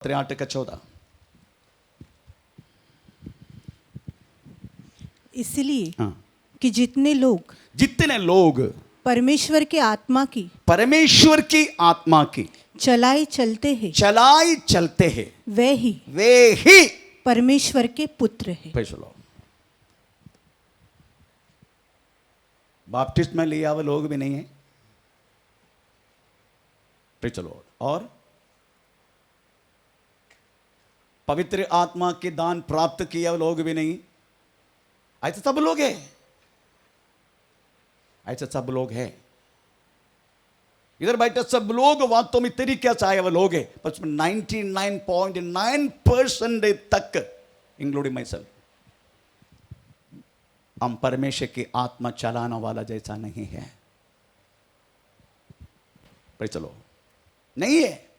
8 का 14। इसलिए हाँ। कि जितने लोग परमेश्वर की आत्मा की चलाए चलते हैं वे ही परमेश्वर के पुत्र हैं। बाप्टिस्ट में लिया हुआ लोग भी नहीं है। चलो, और पवित्र आत्मा के दान प्राप्त किया हुआ लोग भी नहीं। ऐसे सब लोग हैं, ऐसे सब लोग हैं। इधर बैठे सब लोग वास्तव में तरीके से आए हुए लोग हैं, पर 99.9% तक इंक्लूडिंग माई सेल्फ हम परमेश्वर की आत्मा चलाने वाला जैसा नहीं है। चलो, नहीं है।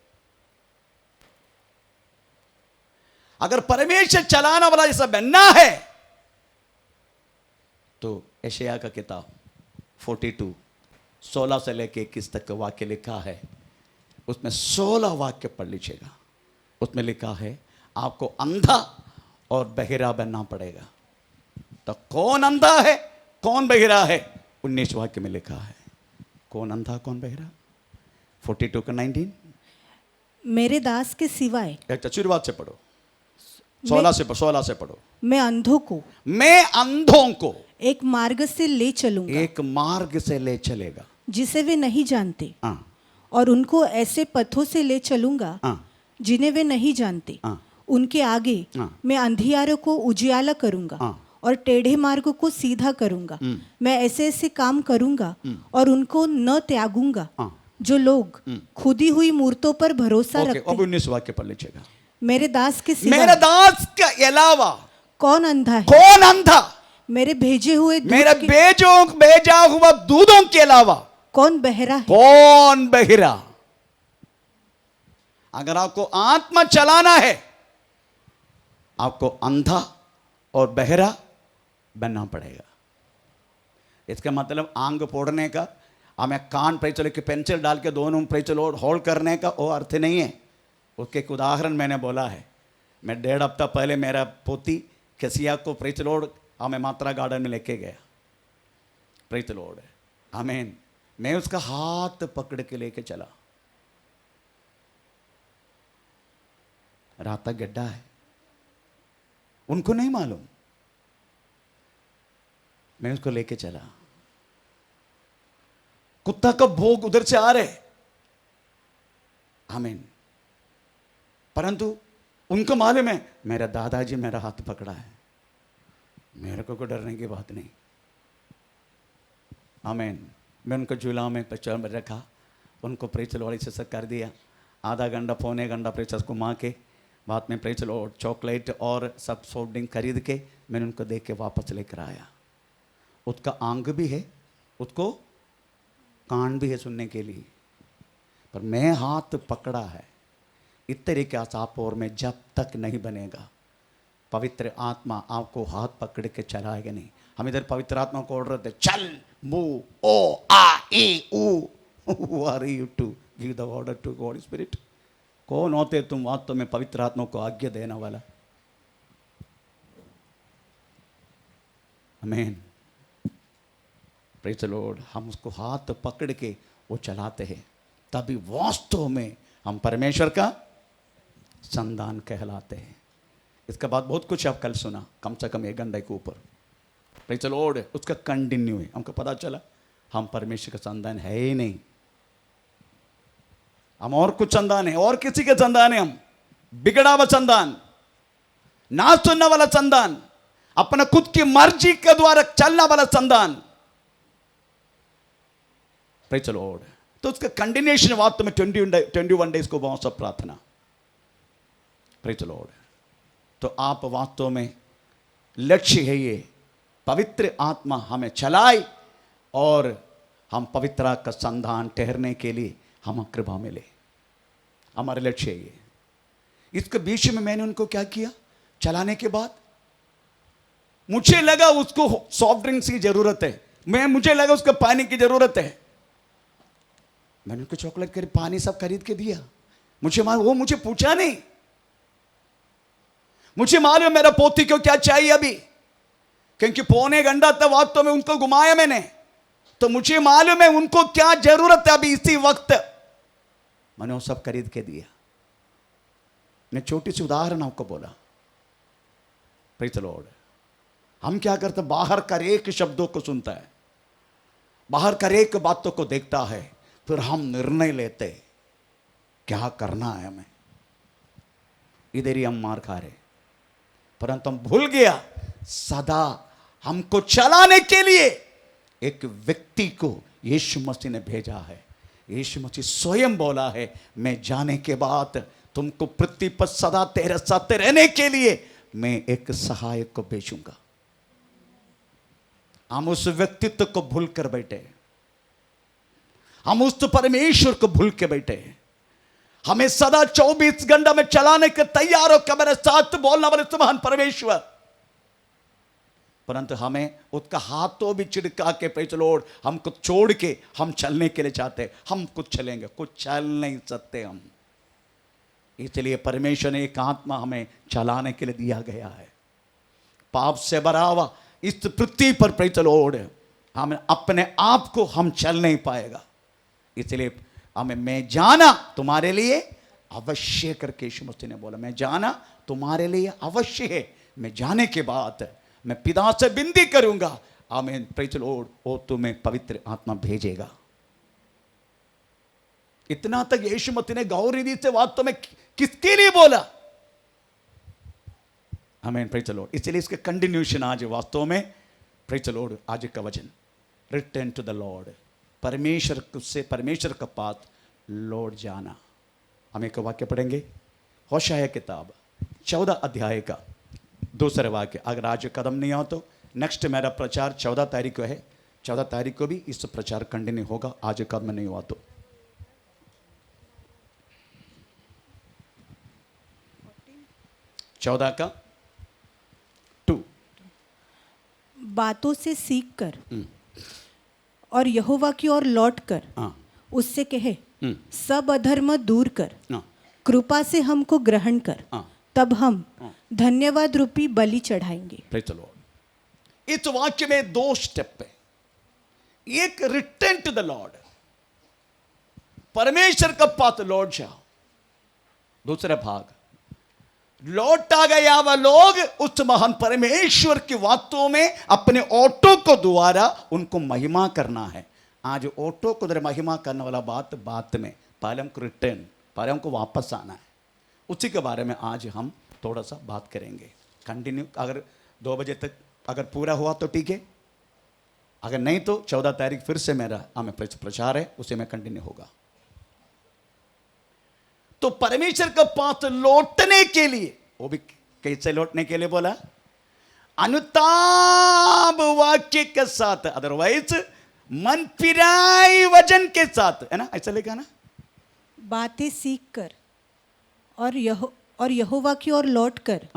अगर परमेश्वर चलाने वाला जैसा बनना है तो यशायाह का किताब 42 16 से लेके 21 तक वाक्य लिखा है, उसमें 16 वाक्य पढ़ लीजिएगा। उसमें लिखा है आपको अंधा और बहिरा बनना पड़ेगा। तो कौन अंधा है कौन बहिरा है 19 वाक्य में लिखा है। कौन अंधा कौन बहिरा। 42 का 19 मेरे दास के सिवाय, शुरुआत से पढ़ो, 16 से पढ़ो। मैं अंधों को एक मार्ग से ले चलेगा जिसे वे नहीं जानते, हाँ। और उनको ऐसे पथों से ले चलूंगा हाँ। जिन्हें वे नहीं जानते। हाँ। उनके आगे हाँ। मैं अंधियारों को उजियाला करूंगा हाँ। और टेढ़े मार्गों को सीधा करूंगा। मैं ऐसे ऐसे काम करूंगा और उनको न त्यागूंगा हाँ। जो लोग खुदी हुई मूर्तों पर भरोसा रखते। अब 19 वाक्य पढ़ लीजिएगा। मेरे दास के सिवा मेरे दास के अलावा कौन अंधा है। कौन अंधा। मेरे भेजे हुए दूत मेरे के भेजा हुआ दूधों के अलावा कौन बहरा है। कौन बहिरा। अगर आपको आत्मा चलाना है आपको अंधा और बहरा बनना पड़ेगा। इसका मतलब आंग फोड़ने का, हमें कान पे चलो कि पेंसिल डाल के दोनों पे चलो होल्ड करने का वो अर्थ नहीं है। उसके एक उदाहरण मैंने बोला है। मैं 1.5 हफ्ता पहले मेरा पोती केसिया को प्रेच लोड हमें मात्रा गार्डन में लेके गया। प्रेच लोड आमीन। मैं उसका हाथ पकड़ के लेके चला। रात तक गड्ढा है, उनको नहीं मालूम। मैं उसको लेके चला। कुत्ता का भोग उधर से आ रहे, आमीन। परंतु उनको मालूम है मेरा दादाजी मेरा हाथ पकड़ा है, मेरे को डरने की बात नहीं। आमीन। मैं उनको झूला में पचड़ में रखा, उनको प्रेचल वाली से कर दिया। आधा घंटा पौने घंटा प्रेचल को माँ के बाद में प्रेचल और चॉकलेट और सब सॉफ्ट ड्रिंक खरीद के मैंने उनको देख के वापस लेकर आया। उसका आंग भी है, उसको कान भी है सुनने के लिए, पर मैं हाथ पकड़ा है। इस तरीके से आप और मैं जब तक नहीं बनेगा पवित्र आत्मा आपको हाथ पकड़ के चलाएगा नहीं। हम इधर पवित्र आत्मा को ऑर्डर देते, चल मूव ओ आ ई ऊ, who are you to give the order to Holy Spirit? कौन होते तुम वास्तव में पवित्र आत्मा को आज्ञा देने वाला। आमीन। Praise the Lord. हम उसको हाथ पकड़ के वो चलाते हैं, तभी वास्तव में हम परमेश्वर का संतान कहलाते हैं। इसके बाद बहुत कुछ आप कल सुना, कम से कम 1 घंटे के ऊपर। Praise the Lord. उसका कंटिन्यू है। हमको पता चला हम परमेश्वर का संतान है ही नहीं, हम और कुछ संतान है, और किसी के संतान है। हम बिगड़ा हुआ संतान, ना सुनने वाला संतान, अपना खुद की मर्जी के द्वारा चलने वाला संतान। Praise the Lord. तो उसका कंटिन्यूएशन वास्तव में 21 डेज को बहुत सब प्रार्थना। Praise the Lord. तो आप वास्तव में लक्ष्य है ये, पवित्र आत्मा हमें चलाए और हम पवित्र का संधान ठहरने के लिए हम कृपा मिले। हमारे लक्ष्य है ये। इसके बीच में मैंने उनको क्या किया, चलाने के बाद मुझे लगा उसको सॉफ्ट ड्रिंक्स की जरूरत है, मुझे लगा उसको पानी की जरूरत है। मैंने उनको चॉकलेट पानी सब खरीद के दिया। वो मुझे पूछा नहीं, मुझे मालूम मेरा पोती को क्या चाहिए अभी, क्योंकि पौने घंटा तक वास्तव में उनको घुमाया मैंने, तो मुझे मालूम है उनको क्या जरूरत है अभी इसी वक्त। मैंने वो सब खरीद के दिया। मैं छोटी सी उदाहरण आपको बोला। Praise the Lord. हम क्या करते, बाहर का एक शब्दों को सुनता है, बाहर का एक बातों को देखता है, फिर हम निर्णय लेते क्या करना है हमें, इधर ही हम मार खा रहे। परंतु हम भूल गया सदा हमको चलाने के लिए एक व्यक्ति को यीशु मसीह ने भेजा है। यीशु मसीह स्वयं बोला है, मैं जाने के बाद तुमको पृथ्वी पर सदा तेरे साथ रहने के लिए मैं एक सहायक को भेजूंगा। हम उस व्यक्तित्व को भूल कर बैठे, हम उस परमेश्वर को भूल के बैठे। हमें सदा 24 घंटा में चलाने के तैयार हो कि मेरे साथ बोलना वाले महान परमेश्वर, परंतु हमें उसका हाथों भी चिड़का के प्रेज़ द लॉर्ड हमको छोड़ के हम चलने के लिए चाहते। हम कुछ चलेंगे, कुछ चल नहीं सकते हम। इसलिए परमेश्वर ने एक आत्मा हमें चलाने के लिए दिया गया है। पाप से भरा हुआ इस पृथ्वी पर प्रेज़ द लॉर्ड हम अपने आप को हम चल नहीं पाएगा। इसलिए हमें मैं जाना तुम्हारे लिए अवश्य करके यीशु मसीह ने बोला, मैं जाना तुम्हारे लिए अवश्य है। मैं जाने के बाद मैं पिता से विनती करूंगा, आमीन प्रेज़ द लॉर्ड, वो तुम्हें पवित्र आत्मा भेजेगा। इतना तक यीशु मसीह ने गौर से वास्तव में किसके लिए बोला, आमीन प्रेज़ द लॉर्ड। इसलिए इसके कंटिन्यूशन आज वास्तव में प्रेज़ द लॉर्ड आज का वचन रिटर्न टू द लॉर्ड, परमेश्वर से परमेश्वर का पास लौट जाना। हम एक वाक्य पढ़ेंगे, होशाया किताब 14 अध्याय का दूसरे वाक्य। अगर आज कदम नहीं आओ तो नेक्स्ट मेरा प्रचार 14 तारीख को है, 14 तारीख को भी इस प्रचार कंटिन्यू होगा। आज कदम नहीं हुआ तो 14 का 2 बातों से सीख कर और यहोवा की ओर लौट कर उससे कहे, सब अधर्म दूर कर, कृपा से हमको ग्रहण कर, तब हम धन्यवाद रूपी बलि चढ़ाएंगे। Praise the Lord. इस वाक्य में 2 स्टेप है। एक रिटर्न टू द लॉर्ड, परमेश्वर का पास लौट जाओ। दूसरा भाग, लौटा गया वह लोग उस महान परमेश्वर की बातों में अपने ऑटो को द्वारा उनको महिमा करना है। आज ऑटो को द्वारा महिमा करने वाला बात में पहले हमको रिटर्न, पहले हमको वापस आना है। उसी के बारे में आज हम थोड़ा सा बात करेंगे कंटिन्यू। अगर 2 बजे तक अगर पूरा हुआ तो ठीक है, अगर नहीं तो 14 तारीख फिर से मेरा हमें प्रचार है, उसे में कंटिन्यू होगा। तो परमेश्वर का पास लौटने के लिए, वो भी कैसे लौटने के लिए बोला, अनुताप वाक्य के साथ, अदरवाइज मन फिराई वचन के साथ, है ना, ऐसा लिखा ना। बातें सीख कर और यहोवा की ओर लौट कर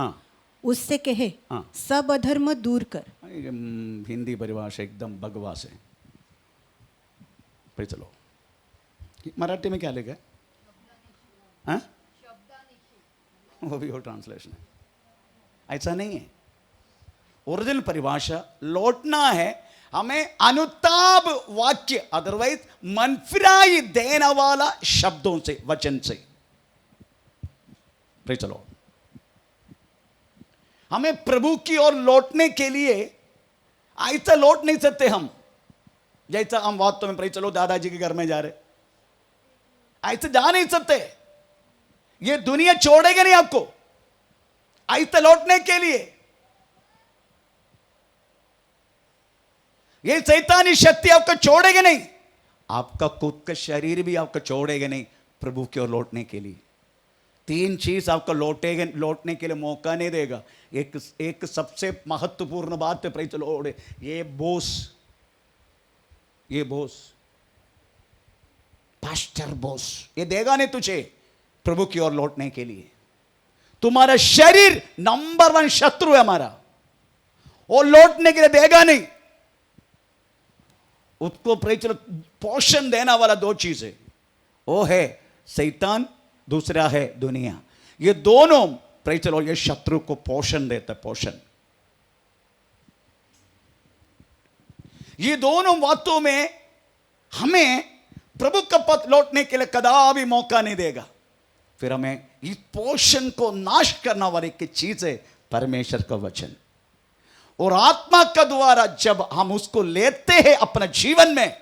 उससे कहे, सब अधर्म दूर कर। हिंदी परिभाषा एकदम बकवास है। चलो मराठी में क्या लिखा है? हाँ? वो भी हो ट्रांसलेशन है, ऐसा नहीं है। ओरिजिनल परिभाषा लौटना है हमें अनुताप वाक्य, अदरवाइज मनफिराई देने वाला शब्दों से, वचन से। चलो हमें प्रभु की ओर लौटने के लिए ऐसा लौट नहीं सकते हम जैसा हम वास्तव में चलो दादाजी के घर में जा रहे, ऐसे जा नहीं सकते। ये दुनिया छोड़ेगा नहीं आपको ऐसे लौटने के लिए। ये शैतानी शक्ति आपको छोड़ेगा नहीं, आपका खुद का शरीर भी आपको छोड़ेगा नहीं प्रभु की ओर लौटने के लिए। 3 चीज आपको लौटने के लिए मौका नहीं देगा। एक सबसे महत्वपूर्ण बात है, प्रेज़ द लॉर्ड, ये बोस पास्टर बोस ये देगा नहीं तुझे प्रभु की ओर लौटने के लिए। तुम्हारा शरीर नंबर 1 शत्रु है हमारा, और लौटने के लिए देगा नहीं। उसको पोषण देने वाला 2 चीजें, वो है शैतान, दूसरा है दुनिया। ये दोनों प्रे चलो ये शत्रु को पोषण देता, पोषण। ये दोनों बातों में हमें प्रभु का पथ लौटने के लिए कदापि मौका नहीं देगा। फिर हमें इस पोषण को नाश करना वाली की चीज है परमेश्वर का वचन, और आत्मा का द्वारा जब हम उसको लेते हैं अपने जीवन में,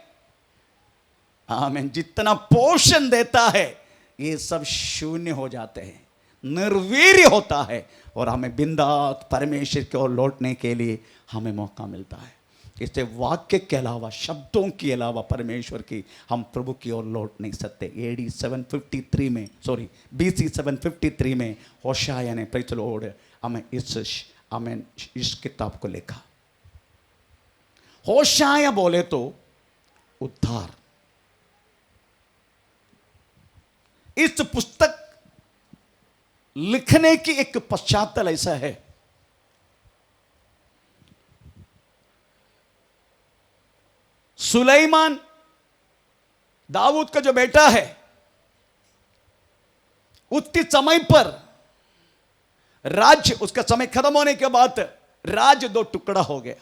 आमीन, जितना पोषण देता है ये सब शून्य हो जाते हैं, निर्वीर्य होता है, और हमें बिंदास परमेश्वर की ओर लौटने के लिए हमें मौका मिलता है। इससे वाक्य के अलावा, शब्दों के अलावा परमेश्वर की हम प्रभु की ओर लौट नहीं सकते। AD 753 में, सॉरी BC 753 में होशाया ने प्रेज़ द लॉर्ड हमें इस किताब को लिखा। होशाया बोले तो उद्धार। इस पुस्तक लिखने की एक पश्चातल ऐसा है, सुलेमान दाऊद का जो बेटा है, उतने समय पर राज्य, उसका समय खत्म होने के बाद राज्य दो टुकड़ा हो गया।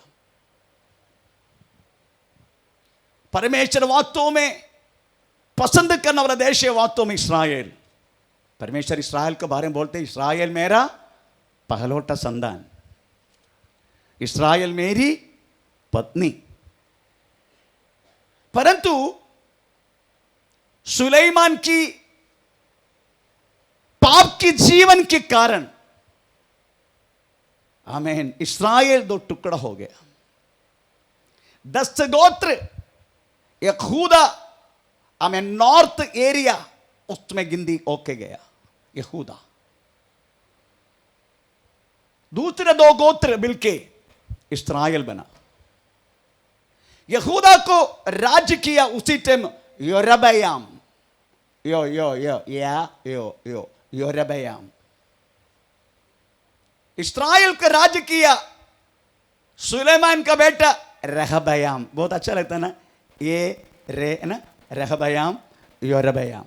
परमेश्वर वास्तव में पसंद करने वाला देश है, वास्तव में इस्राएल। परमेश्वर इस्राएल के बारे में बोलते हैं, इस्राएल मेरा पहलौठा संतान, इस्राएल मेरी पत्नी। परंतु सुलेमान की पाप की जीवन के कारण आमीन इस्राएल दो टुकड़ा हो गया। 10 गोत्र यहूदा आमीन नॉर्थ एरिया उसमें गिनती होके गया यहूदा। दूसरे 2 गोत्र मिलके इस्राएल बना। यहूदा को राज्य किया उसी टाइम योरबयाम, योरबयाम। इस्राएल का राज्य किया सुलेमान का बेटा रहबयाम। बहुत अच्छा लगता है ना, ये रे है ना, रहबयाम योरबयाम,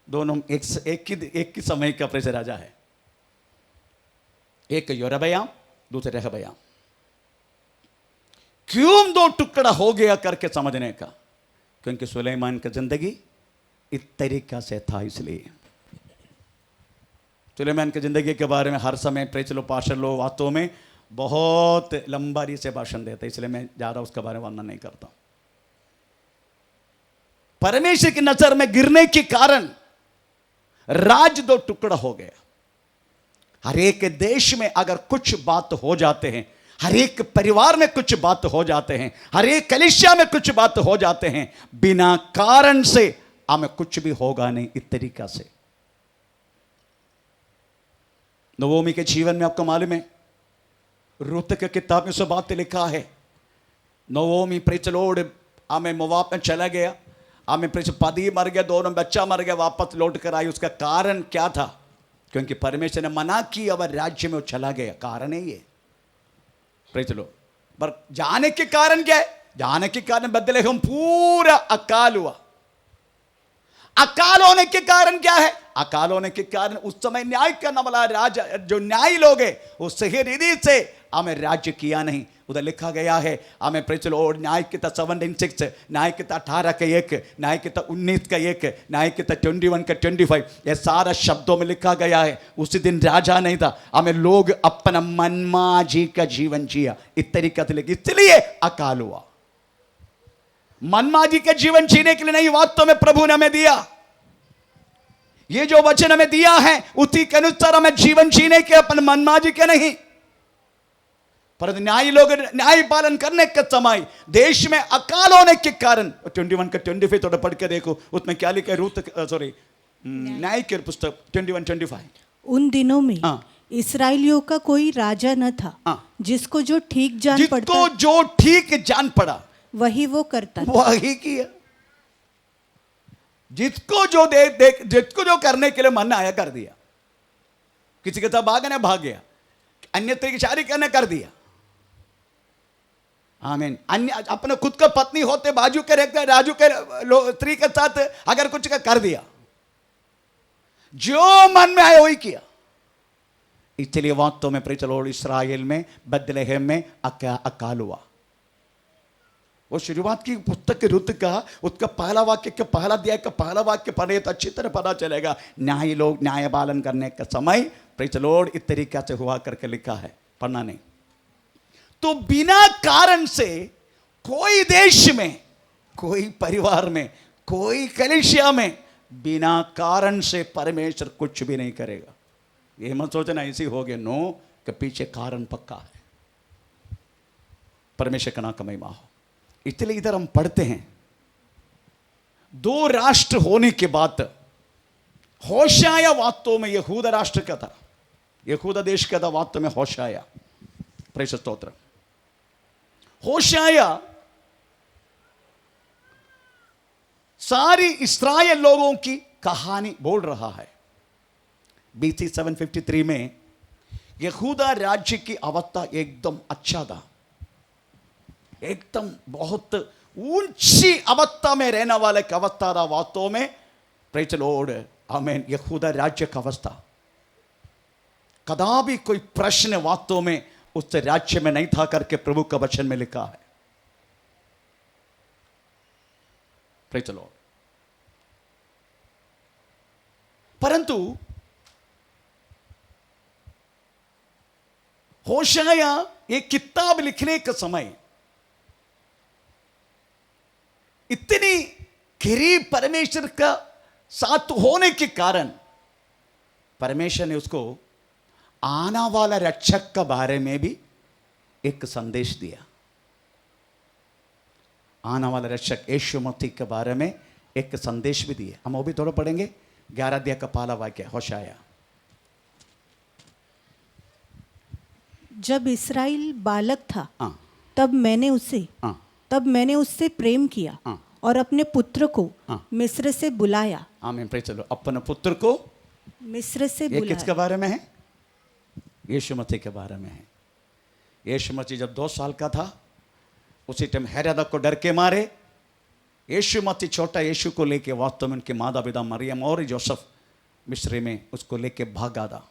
दोनों एक ही समय का प्रेस राजा है। एक योरबयाम, दूसरे रहबयाम। क्यों 2 टुकड़ा हो गया करके समझने का, क्योंकि सुलेमान की जिंदगी इस तरीका से था। इसलिए सुलेमान की जिंदगी के बारे में हर समय प्रेच लो, पास्टर लो वास्तव में बहुत लंबाई से भाषण देते, इसलिए मैं ज्यादा उसके बारे में वर्णन नहीं करता। परमेश्वर की नजर में गिरने के कारण राज्य 2 टुकड़ा हो गया। हर एक देश में अगर कुछ बात हो जाते हैं, हर एक परिवार में कुछ बात हो जाते हैं, हर एक कलीसिया में कुछ बात हो जाते हैं, बिना कारण से हमें कुछ भी होगा नहीं। इस तरीका से नवोमी के जीवन में आपको मालूम है, रूत के किताब में से बात लिखा है। नवोमी प्रेज़ द लॉर्ड हमें मोआब में चला गया, हमें प्रेज़ पति मर गया, दोनों बच्चा मर गया, वापस लौट कर आई। उसका कारण क्या था? क्योंकि परमेश्वर ने मना किया और राज्य में वो चला गया। कारण है ये, प्रेज़ द लॉर्ड। पर जाने के कारण क्या है? जाने के कारण बदले हम पूरा अकाल हुआ। अकाल होने के कारण क्या है? अकाल होने के कारण उस समय न्याय करने वाला राजा, जो न्यायी लोग है, वो सही रीति से हमें राज्य किया नहीं। उधर लिखा गया है हमें प्रेज़ द लॉर्ड, न्याय किताब 7:6, न्याय किताब 18 का 1, न्याय किताब 19 का 1, न्याय किताब 21 का 25, ये सारा शब्दों में लिखा गया है। उसी दिन राजा नहीं था, हमें लोग अपना मनमाजी का जीवन जिया। इस तरीके से इसलिए अकाल हुआ। मनमाजी के जीवन जीने के लिए नहीं, वास्तव में प्रभु ने हमें दिया। ये जो वचन हमें दिया है उसी के अनुसार हमें जीवन जीने के, अपन मनमाजी के नहीं। पर न्यायी लोग न्याय पालन करने के समय देश में अकाल होने के कारण 21 का 25 थोड़ा पढ़ के देखो, उसमें क्या लिखा है? न्याय की पुस्तक 21-25। उन दिनों में इस्राएलियों का कोई राजा न था, जिसको जो ठीक जान पड़ा वही वो करता था। वही किया। जिसको जो करने के लिए मन आया कर दिया। किसी के साथ भागने भाग गया, अन्य तरीके शादी करने कर दिया। आमीन। अन्य अपने खुद का पत्नी होते बाजू के रहते राजू के स्त्री के साथ अगर कुछ का कर दिया। जो मन में आया वही किया। इसलिए वास्तव में प्रेज़ द लॉर्ड इस्राएल में बेथलेहम में अकाल हुआ। वो शुरुआत की पुस्तक रुत का उसका पहला वाक्य का पहला अध्याय का पहला वाक्य पढ़े तो अच्छी तरह पता चलेगा। न्यायी लोग न्याय पालन करने का समय प्रेज़ द लॉर्ड इस तरीके से हुआ करके लिखा है, पढ़ना नहीं। तो बिना कारण से कोई देश में, कोई परिवार में, कोई कलीसिया में बिना कारण से परमेश्वर कुछ भी नहीं करेगा। ये मत सोचना ऐसी हो गया, नो, कि पीछे कारण पक्का है। परमेश्वर का नाम का महिमा हो। इसलिए इधर हम पढ़ते हैं, दो राष्ट्र होने के बाद होशाया वास्तव में यहूदा राष्ट्र का था, यहूदा देश का था वास्तव में होशाया। प्रेषित स्तोत्र। होशाया सारी इस्राएल लोगों की कहानी बोल रहा है। BC 753 में यहूदा राज्य की अवस्था एकदम अच्छा था, एकदम बहुत ऊंची अवस्था में रहने वाले की अवस्था था वास्तव में। प्रेज़ द लॉर्ड, आमीन। यहूदा राज्य का अवस्था कदापि कोई प्रश्न वास्तव में उस राज्य में नहीं था करके प्रभु का वचन में लिखा है। Praise the Lord. परंतु होशाया एक किताब लिखने का समय इतनी करीब परमेश्वर का साथ होने के कारण परमेश्वर ने उसको आने वाला रक्षक के बारे में भी एक संदेश दिया। आने वाला रक्षक यीशु मसीह के बारे में एक संदेश भी दिया। हम वो भी थोड़ा पढ़ेंगे। 11 अध्याय का पहला वाक्य होशाया। जब इस्राएल बालक था हाँ। तब मैंने उससे प्रेम किया और अपने पुत्र को मिस्र से बुलाया। आमीन। Praise the Lord. अपने पुत्र को मिस्र से ये बुलाया। किसके बारे में है? यीशु मसीह के बारे में है। यीशु मसीह जब 2 साल का था उसी टाइम हेरोद को डर के मारे यीशु मसीह छोटा यीशु को लेके वास्तव में उनके माता पिता मरियम और जोसेफ मिस्र में उसको लेके भागा था।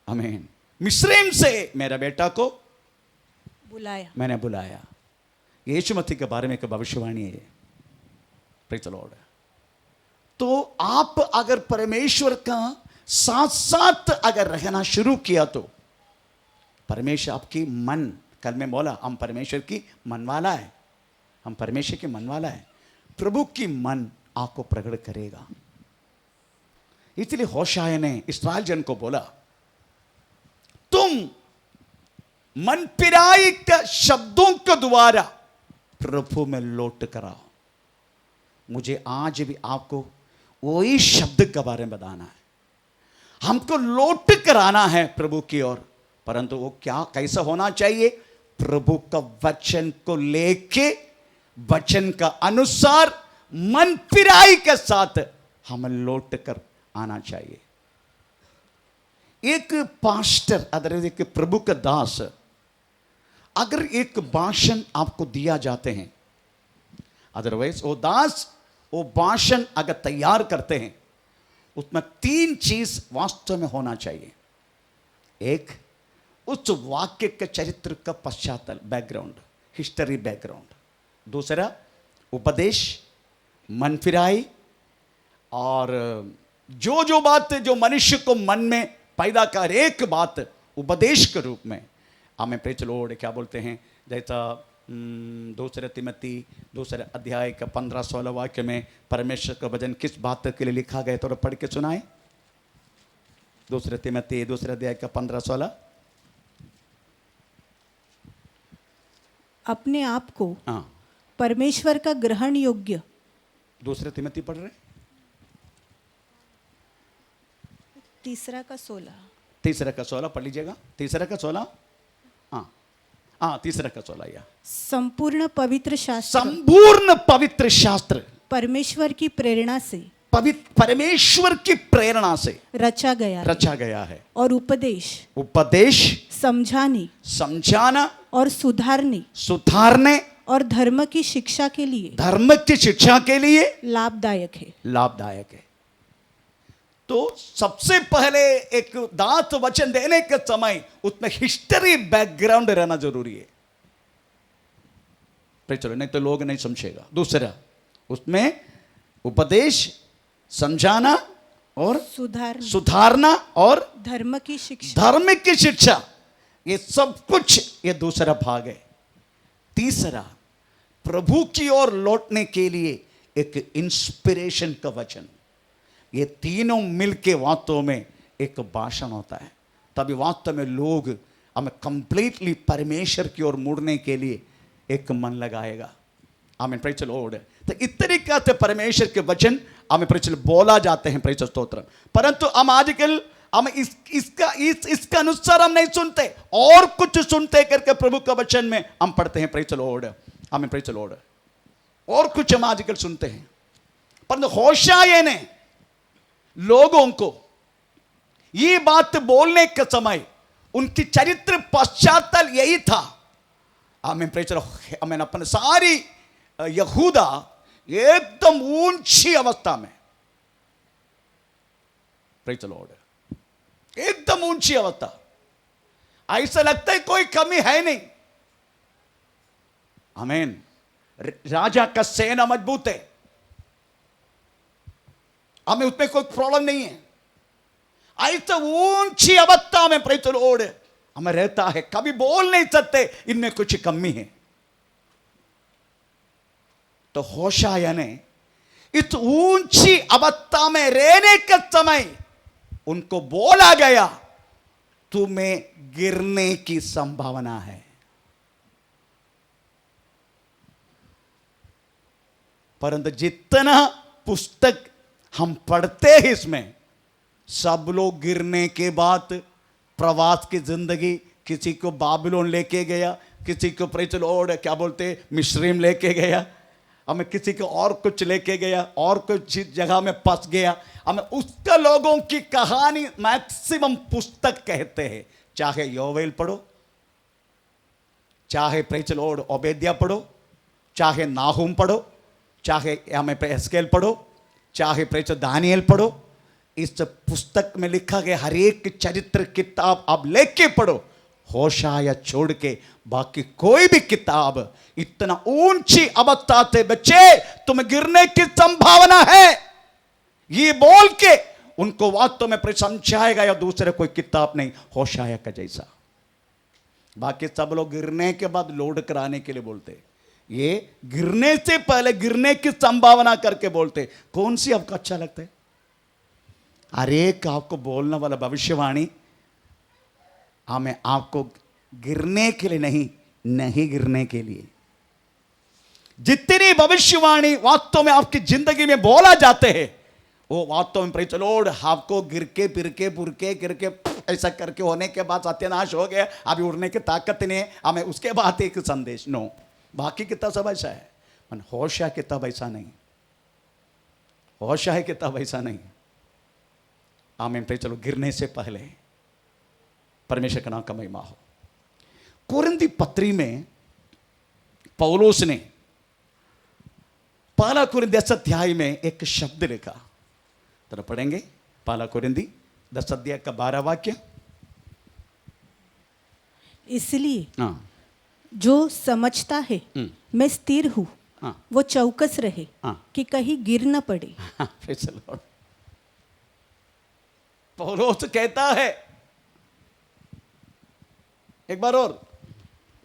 आमीन। मिस्र से मेरा बेटा को मैंने बुलाया। यीशु मसीह के बारे में एक भविष्यवाणी है। Praise the Lord. तो आप अगर परमेश्वर का साथ साथ अगर रहना शुरू किया तो परमेश्वर आपकी मन, कल में बोला हम परमेश्वर की मन वाला है, हम परमेश्वर के मन वाला है। प्रभु की मन आपको प्रकट करेगा। इसलिए होशाया ने इस्राएल जन को बोला, तुम मन पिराई के शब्दों के द्वारा प्रभु में लौट कर आओ। मुझे आज भी आपको वही शब्द के बारे में बताना है। हमको लौट कर आना है प्रभु की ओर। परंतु वो क्या कैसा होना चाहिए? प्रभु का वचन को लेके वचन का अनुसार मन फिराई के साथ हम लौट कर आना चाहिए। एक पास्टर अदर एक प्रभु का दास अगर एक भाषण आपको दिया जाते हैं, अदरवाइज वो दास वो भाषण अगर तैयार करते हैं उसमें 3 चीज वास्तव में होना चाहिए। एक, उस वाक्य के चरित्र का पश्चातल, बैकग्राउंड, हिस्ट्री बैकग्राउंड। दूसरा, उपदेश, मन फिराई, और जो बात जो मनुष्य को मन में पैदा कर, एक बात उपदेश के रूप में हमें प्रेज़ द लॉर्ड क्या बोलते हैं, जैसा 2 तिमोथी 2 अध्याय का 15-16 वाक्य में परमेश्वर का वचन किस बात के लिए लिखा गया, थोड़ा पढ़ के सुनाए। 2 तिमोथी 2 अध्याय का 15-16। अपने आप को परमेश्वर का ग्रहण योग्य। 2 तिमोथी पढ़ रहे? 3 का 16। 3 का 16 पढ़ लीजिएगा। 3 का 16। हाँ 3 का 16 या संपूर्ण पवित्र शास्त्र परमेश्वर की प्रेरणा से रचा गया है और उपदेश समझाना और सुधारने और धर्म की शिक्षा के लिए लाभदायक है। तो सबसे पहले एक दांत वचन देने के समय उसमें हिस्ट्री बैकग्राउंड रहना जरूरी है। चलो, नहीं तो लोग नहीं समझेगा। दूसरा, उसमें उपदेश, समझाना और सुधारना और धर्म की शिक्षा, ये सब कुछ, ये दूसरा भाग है। तीसरा, प्रभु की ओर लौटने के लिए एक इंस्पिरेशन का वचन। ये तीनों मिलके वास्तव में एक भाषण होता है, तभी वास्तव में लोग हमें कंप्लीटली परमेश्वर की ओर मुड़ने के लिए एक मन लगाएगा। आमीन, प्रेज़ द लॉर्ड। तो इस तरीके से परमेश्वर के वचन हमें प्रेज़ बोला जाते हैं, प्रेज़ स्तोत्र। परंतु हम आजकल हम इसका अनुसार हम नहीं सुनते, और कुछ सुनते करके प्रभु का वचन में हम पढ़ते हैं, प्रेज़ द लॉर्ड। आमीन, प्रेज़ द लॉर्ड। और कुछ हम आजकल सुनते हैं। परंतु होशाया ने लोगों को ये बात बोलने के समय उनकी चरित्र पश्चातल यही था। आमीन, प्रेज़ द लॉर्ड। आमीन। अपने सारी यहूदा एकदम ऊंची अवस्था में, प्रेज़ द लॉर्ड, एकदम ऊंची अवस्था, ऐसा लगता है कोई कमी है नहीं। आमीन। राजा का सेना मजबूत है, हमें उसमें कोई प्रॉब्लम नहीं है। ऐसा ऊंची अवस्था में प्रेज़ द लॉर्ड हमें रहता है, कभी बोल नहीं सकते इनमें कुछ कमी है। तो होशाया ने इस ऊंची अवस्था में रहने के समय उनको बोला गया, तुम्हें गिरने की संभावना है। परंतु जितना पुस्तक हम पढ़ते हैं इसमें, सब लोग गिरने के बाद प्रवास की जिंदगी, किसी को बाबिलोन लेके गया, किसी को प्रेज़ द लॉर्ड क्या बोलते मिस्रीम लेके गया, हमें किसी को और कुछ लेके गया, और कुछ जगह में फंस गया। हमें उसका लोगों की कहानी मैक्सिमम पुस्तक कहते हैं, चाहे योवेल पढ़ो, चाहे प्रेज़ द लॉर्ड ओबेद्या पढ़ो, चाहे नाहूम पढ़ो, चाहे हमें एस्केल पढ़ो, चाहे प्रेज़ दानियल पढ़ो। इस पुस्तक में लिखा गया हर एक चरित्र किताब आप लेके पढ़ो, होशाया छोड़ के बाकी कोई भी किताब इतना ऊंची अवस्था से बच्चे तुम्हें गिरने की संभावना है, ये बोल के उनको वास्तव में समझाएगा, या दूसरे कोई किताब नहीं होशाया का जैसा। बाकी सब लोग गिरने के बाद लोड कराने के लिए बोलते, ये गिरने से पहले गिरने की संभावना करके बोलते। कौन सी आपको अच्छा लगता है? हर एक आपको बोलने वाला भविष्यवाणी हमें आपको गिरने के लिए नहीं गिरने के लिए। जितनी भविष्यवाणी वास्तव में आपकी जिंदगी में बोला जाते हैं, वो वास्तव में प्रेज़ द लॉर्ड आपको गिर के फिर के पुर के गिर के ऐसा करके होने के बाद सत्यानाश हो गया, अभी उड़ने की ताकत नहीं है हमें, उसके बाद एक संदेश। नो, बाकी किताब सब ऐसा है, मन होशा किताब ऐसा नहीं, होशा है किताब ऐसा नहीं। आमीन, प्रेज़ द लॉर्ड। गिरने से पहले परमेश्वर का नाम का महिमा हो। कोरिन्थी पत्री में पौलुस ने पहला कोरिन्थी 10 अध्याय में एक शब्द लिखा, तो पढ़ेंगे। पहला कोरिन्थी 10 अध्याय का 12 वाक्य। इसलिए जो समझता है मैं स्थिर हूं, वो चौकस रहे कि कहीं गिर न पड़े। Praise the Lord. पौलुस कहता है, एक बार और,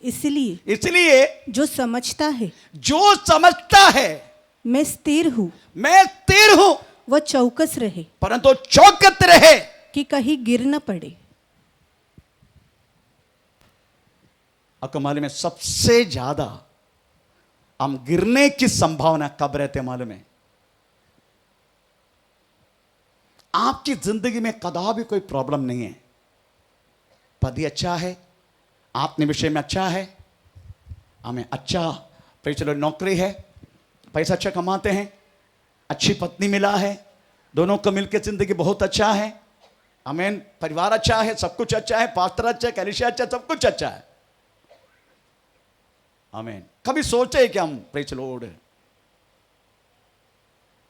इसलिए जो समझता है मैं स्थिर हूं, वो चौकस रहे, परंतु चौकत रहे कि कहीं गिर न पड़े। आपको मालूम है सबसे ज्यादा हम गिरने की संभावना कब रहते मालूम है? आपकी जिंदगी में कदापि कोई प्रॉब्लम नहीं है, पति अच्छा है, आपने विषय में अच्छा है, हमें अच्छा प्रेज़ द लॉर्ड नौकरी है, पैसा अच्छा कमाते हैं, अच्छी पत्नी मिला है, दोनों को मिलकर जिंदगी बहुत अच्छा है, आमीन, परिवार अच्छा है, सब कुछ अच्छा है, पास्टर अच्छा है, कलीसिया अच्छा, सब कुछ अच्छा है, आमीन। कभी सोचे कि हम प्रेज़ द लॉर्ड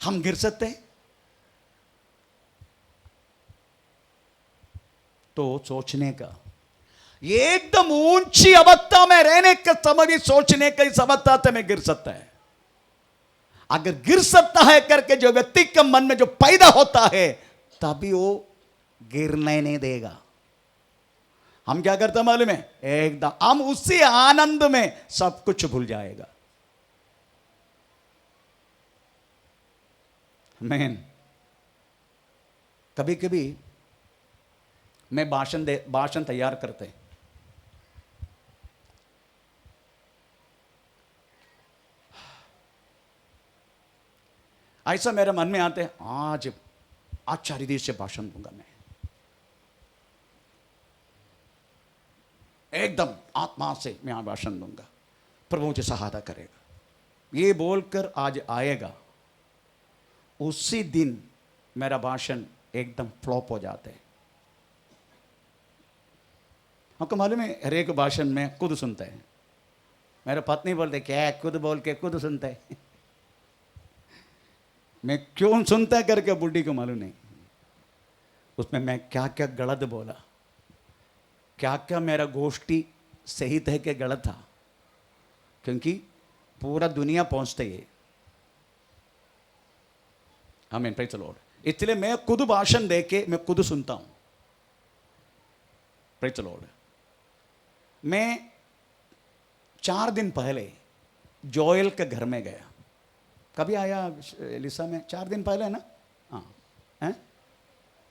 हम गिर सकते हैं? तो सोचने का, एकदम ऊंची अवस्था में रहने का समय भी सोचने का इस अवस्था में गिर सकता है। अगर गिर सकता है करके जो व्यक्ति के मन में जो पैदा होता है, तभी वो गिरने नहीं देगा। हम क्या करते हैं मालूम है? एकदम हम उसी आनंद में सब कुछ भूल जाएगा। मैन कभी कभी मैं भाषण तैयार करते, ऐसा मेरे मन में आते, आज अच्छा रीति से भाषण दूंगा, मैं एकदम आत्मा से मैं भाषण दूंगा, प्रभु मुझे सहायता करेगा, ये बोलकर आज आएगा। उसी दिन मेरा भाषण एकदम फ्लॉप हो जाते हैं। आपको मालूम है, हर एक भाषण में खुद सुनते हैं। मेरे पत्नी बोलते क्या खुद बोल के खुद सुनते हैं। मैं क्यों सुनता करके बुढ़ी को मालूम नहीं, उसमें मैं क्या क्या गलत बोला, क्या क्या मेरा गोष्ठी सही थे कि गलत था, क्योंकि पूरा दुनिया पहुंचते ही। आमीन, प्रेज़ द लॉर्ड। इसलिए मैं खुद भाषण दे के मैं खुद सुनता हूं। Praise the Lord. मैं 4 दिन पहले जोएल के घर में गया। कभी आया एलिसा में? 4 दिन पहले ना, हाँ,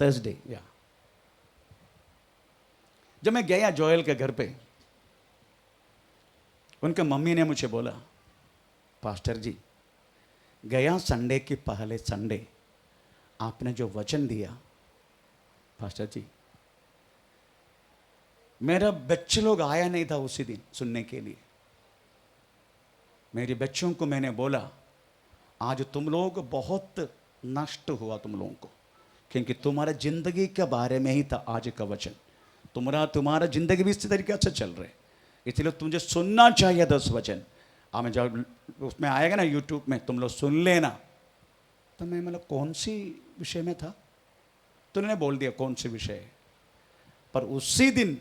थर्सडे या। जब मैं गया जोएल के घर पे, उनके मम्मी ने मुझे बोला, पास्टर जी, गया संडे के पहले संडे आपने जो वचन दिया, पास्टर जी, मेरा बच्चे लोग आया नहीं था उसी दिन सुनने के लिए। मेरे बच्चों को मैंने बोला, आज तुम लोग बहुत नष्ट हुआ तुम लोगों को, क्योंकि तुम्हारा जिंदगी के बारे में ही था आज का वचन। तुम्हारा जिंदगी भी इस तरीके से चल रहे, इसलिए तुझे सुनना चाहिए 10 वचन। हमें जब उसमें आएगा ना यूट्यूब में, तुम लोग सुन लेना। तो मैं मतलब कौन सी विषय में था, तो उन्होंने बोल दिया कौन सी विषय। पर उसी दिन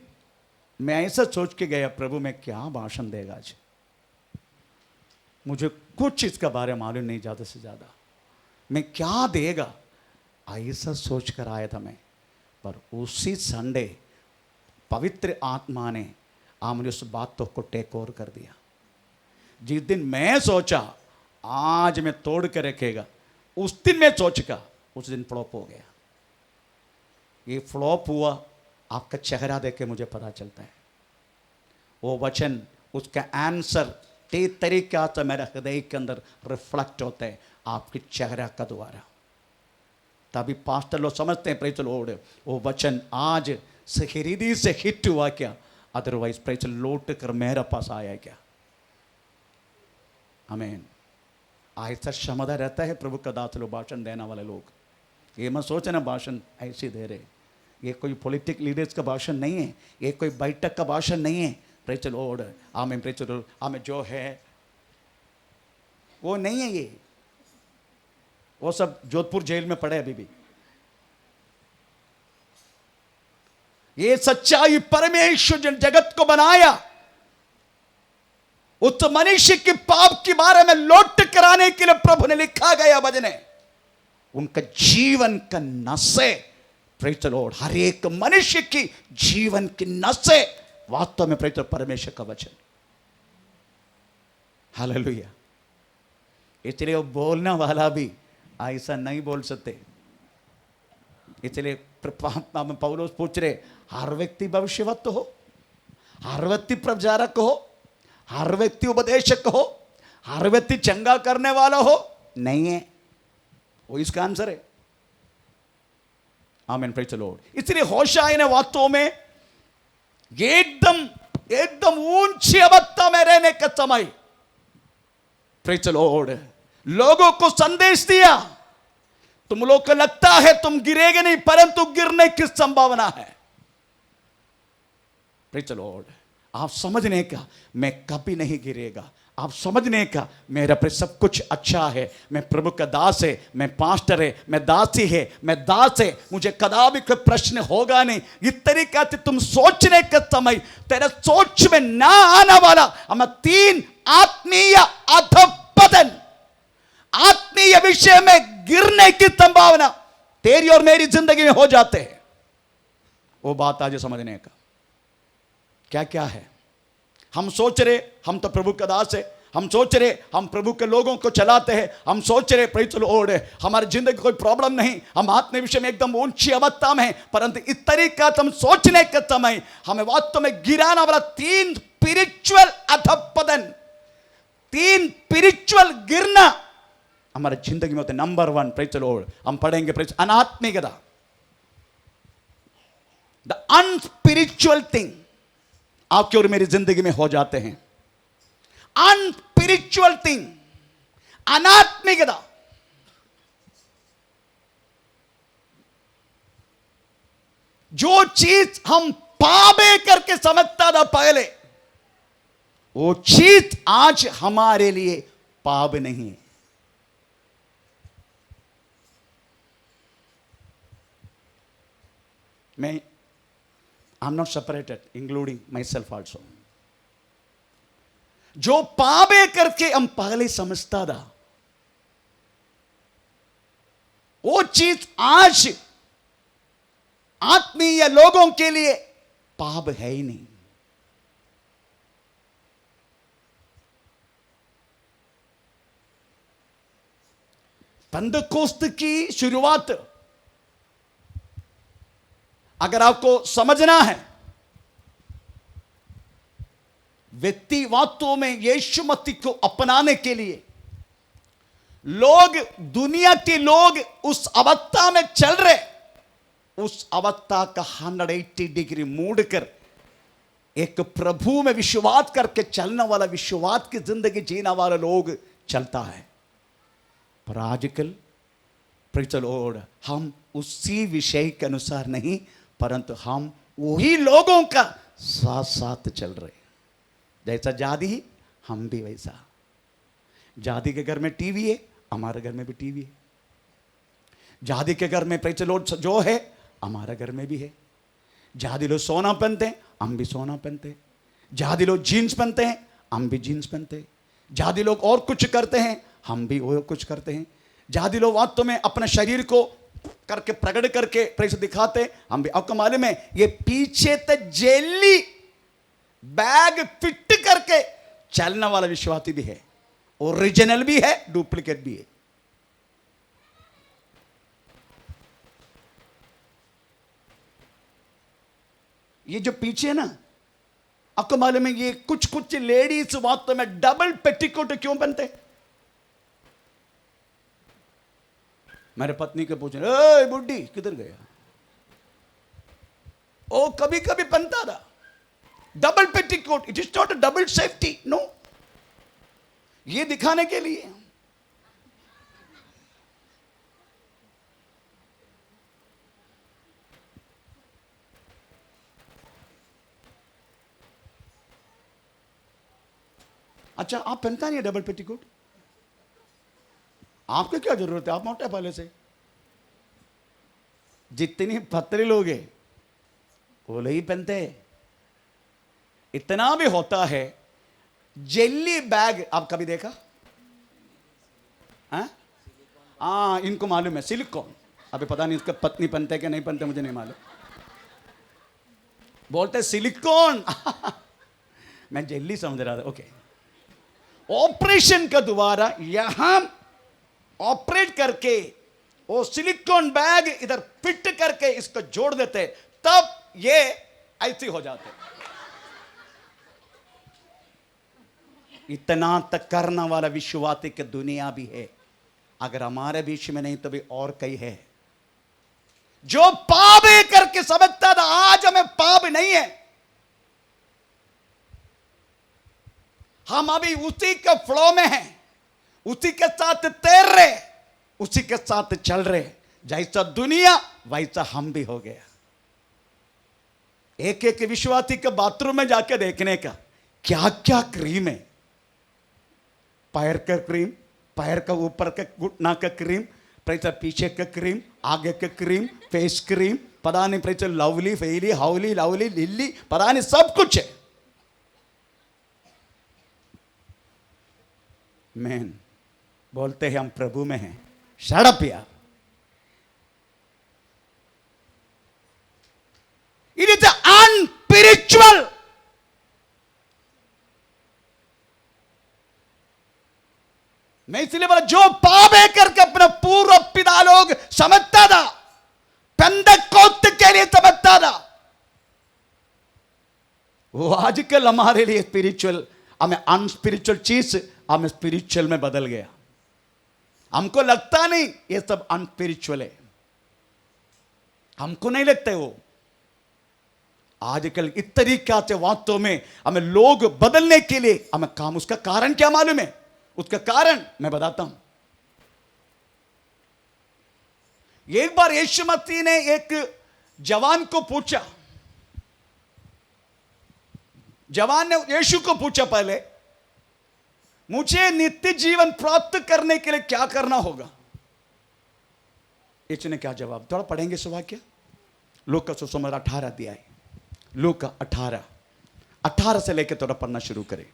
मैं ऐसा सोच के गया, प्रभु मैं क्या भाषण देगा आज, मुझे कुछ इसका बारे में मालूम नहीं, ज़्यादा से ज़्यादा मैं क्या देगा, ऐसा सोच कर आया था मैं। पर उसी संडे पवित्र आत्मा ने मुझे उस बातों को टेक ओवर कर दिया। जिस दिन मैं सोचा आज मैं तोड़ के रखेगा, उस दिन मैं सोचगा, उस दिन फ्लॉप हो गया। ये फ्लॉप हुआ, आपका चेहरा देख के मुझे पता चलता है। वो वचन, उसका आंसर ते तरीका से मेरे हृदय के अंदर रिफ्लेक्ट होता है आपके चेहरा का द्वारा। तभी पास्टर लोग समझते हैं, प्रेज़ द लॉर्ड, वो वचन आज हृदय से हिट हुआ क्या, अदरवाइज प्रेज़ लौट कर मेरे पास आया क्या। आमीन। ऐसा क्षमता रहता है प्रभु का दास लोग, भाषण देने वाले लोग। ये मत सोचना भाषण ऐसे दे रहे, ये कोई पॉलिटिकल लीडर्स का भाषण नहीं है, ये कोई बैठक का भाषण नहीं है। प्रेज़ द लॉर्ड, आमीन, प्रेज़ द लॉर्ड। आमीन। जो है वो नहीं है, ये वो सब जोधपुर जेल में पड़े अभी भी। ये सच्चाई परमेश्वर जिन जगत को बनाया, उस मनुष्य के पाप के बारे में लौट कराने के लिए प्रभु ने लिखा गया वचन है। उनका जीवन का नशे, प्रेज़ द लॉर्ड, हर एक मनुष्य की जीवन की नशे वास्तव में प्रेज़ परमेश्वर का वचन। हालेलुया। इसलिए वो बोलने वाला भी ऐसा नहीं बोल सकते। इसलिए पौलुस पूछ रहे, हर व्यक्ति भविष्यवक्ता हो, हर व्यक्ति प्रचारक हो, हर व्यक्ति उपदेशक हो, हर व्यक्ति चंगा करने वाला हो? नहीं है। वो इसका आंसर है। आमीन, प्रेज़ द लॉर्ड। इसलिए होशाय ने वास्तव में एकदम ऊंची अवस्था में रहने का समय, प्रेज़ द लॉर्ड, लोगों को संदेश दिया, तुम लोग को लगता है तुम गिरेगे नहीं, परंतु गिरने की संभावना है। Praise the Lord. आप समझने का, मैं कभी नहीं गिरेगा, आप समझने का, मेरा पर सब कुछ अच्छा है, मैं प्रभु का दास है, मैं पास्टर है, मैं दासी है, मैं दास है, मुझे कदापि कोई प्रश्न होगा नहीं। इस तरीके से तुम सोचने का समय तेरे सोच में ना आने वाला हम 3 आत्मीय अधपतन, आत्मीय विषय में गिरने की संभावना तेरी और मेरी जिंदगी में हो जाते हैं। वो बात आज समझने का क्या क्या है। हम सोच रहे हम तो प्रभु का दास है, हम सोच रहे हम प्रभु के लोगों को चलाते हैं, हम सोच रहे प्रेज द लॉर्ड हमारी जिंदगी कोई प्रॉब्लम नहीं, हम आत्म विषय में एकदम ऊंची अवस्था में हैं, परंतु इस तरीका हम सोचने के समय हमें वास्तव में गिराना वाला 3 स्पिरिचुअल अधपतन, 3 स्पिरिचुअल गिरना हमारे जिंदगी में होते। नंबर 1 प्रेज द लॉर्ड हम पढ़ेंगे प्रेज अनात्मिकता, द अनस्पिरिचुअल थिंग आपकी और मेरी जिंदगी में हो जाते हैं। अनस्पिरिचुअल थिंग, अनात्मिकता। जो चीज हम पावे करके समझता था पहले, वो चीज आज हमारे लिए पाप नहीं है। मैं I'm not separated, including myself also. जो पावे करके हम पहले समझता था, वो चीज आज आत्मीय लोगों के लिए पाप है ही नहीं। पेंटेकोस्त की शुरुआत अगर आपको समझना है, व्यक्ति वास्तव में यीशु मसीह को अपनाने के लिए लोग, दुनिया के लोग उस अवस्था में चल रहे, उस अवस्था का 180 डिग्री मोड़ कर एक प्रभु में विश्वास करके चलने वाला, विश्वास की जिंदगी जीने वाला लोग चलता है। पर आजकल प्रेज़ द लॉर्ड हम उसी विषय के अनुसार नहीं, परंतु हम वही लोगों का साथ साथ चल रहे। जैसा जादी हम भी वैसा। जादी के घर में टीवी है, हमारे घर में भी टीवी है। जादी के घर में प्रेज़ द लॉर्ड जो है हमारे घर में भी है। जादी लोग सोना पहनते हैं, हम भी सोना पहनते हैं। जादी लोग जीन्स पहनते हैं, हम भी जीन्स पहनते हैं। जादी लोग और कुछ करते हैं, हम भी वो कुछ करते हैं। जादी लोग वास्तव में अपने शरीर को करके प्रकट करके प्रेस दिखाते, हम भी। आपको मालूम है ये पीछे तक जेली बैग फिट करके चलने वाला विश्वासी भी है, ओरिजिनल भी है, डुप्लीकेट भी है। ये जो पीछे है ना, आपको मालूम है ये कुछ कुछ लेडीज वास्तव में डबल पेटीकोट क्यों पहनते? मेरे पत्नी के पूछे, ए बुड्ढी किधर गया? ओ कभी कभी पहनता था double petticoat. It is not a double safety, no, ये दिखाने के लिए। अच्छा, आप पहनता नहीं है डबल पेटीकोट? आपको क्या जरूरत है? आप मोटे पहले से। जितनी पतले लोग हैं वो नहीं पहनते। इतना भी होता है। जेली बैग आप कभी देखा? हाँ, इनको मालूम है सिलिकॉन। अभी पता नहीं इसका पत्नी पहनते कि नहीं पहनते, मुझे नहीं मालूम। बोलते सिलिकॉन मैं जेली समझ रहा था। ओके, ऑपरेशन के द्वारा यहां ऑपरेट करके वो सिलिकॉन बैग इधर फिट करके इसको जोड़ देते, तब ये ऐसे हो जाते। इतना तक करने वाला विश्वासी की दुनिया भी है। अगर हमारे बीच में नहीं तो भी और कई है जो पाप करके समझता था आज हमें पाप नहीं है। हम अभी उसी के फ्लो में हैं, उसी के साथ तैर रहे, उसी के साथ चल रहे। जैसा दुनिया वैसा हम भी हो गया। एक एक विश्वासी के बाथरूम में जाकर देखने का क्या क्या क्रीम है, पैर का क्रीम, पैर का ऊपर का घुटना का क्रीम, प्रेचर पीछे का क्रीम, आगे का क्रीम, फेस क्रीम, पता नहीं प्रेचर लवली फेली हाउली लवली लिल्ली, पता नहीं सब कुछ है। मैन बोलते हैं हम प्रभु में हैं। शट अप यार। It is unspiritual. मैं इसलिए बोला जो पाप है करके अपना पूर्व पिता लोग समझता था, पेंटेकोस्त के लिए समझता था, वो आजकल हमारे लिए स्पिरिचुअल, हमें अनस्पिरिचुअल चीज हमें स्पिरिचुअल में बदल गया। हमको लगता नहीं ये सब अनस्पिरिचुअल है, हमको नहीं लगता है वो। आजकल इस तरीका से वास्तव में हमें लोग बदलने के लिए हमें काम, उसका कारण क्या मालूम है? उसका कारण मैं बताता हूं। एक बार यीशु मसीह ने एक जवान को पूछा, जवान ने यीशु को पूछा पहले, मुझे नित्य जीवन प्राप्त करने के लिए क्या करना होगा? यीशु ने क्या जवाब? थोड़ा पढ़ेंगे सुबह क्या? लूका का सुसमाचार 18 अध्याय, लूका 18 से लेकर थोड़ा पढ़ना शुरू करें।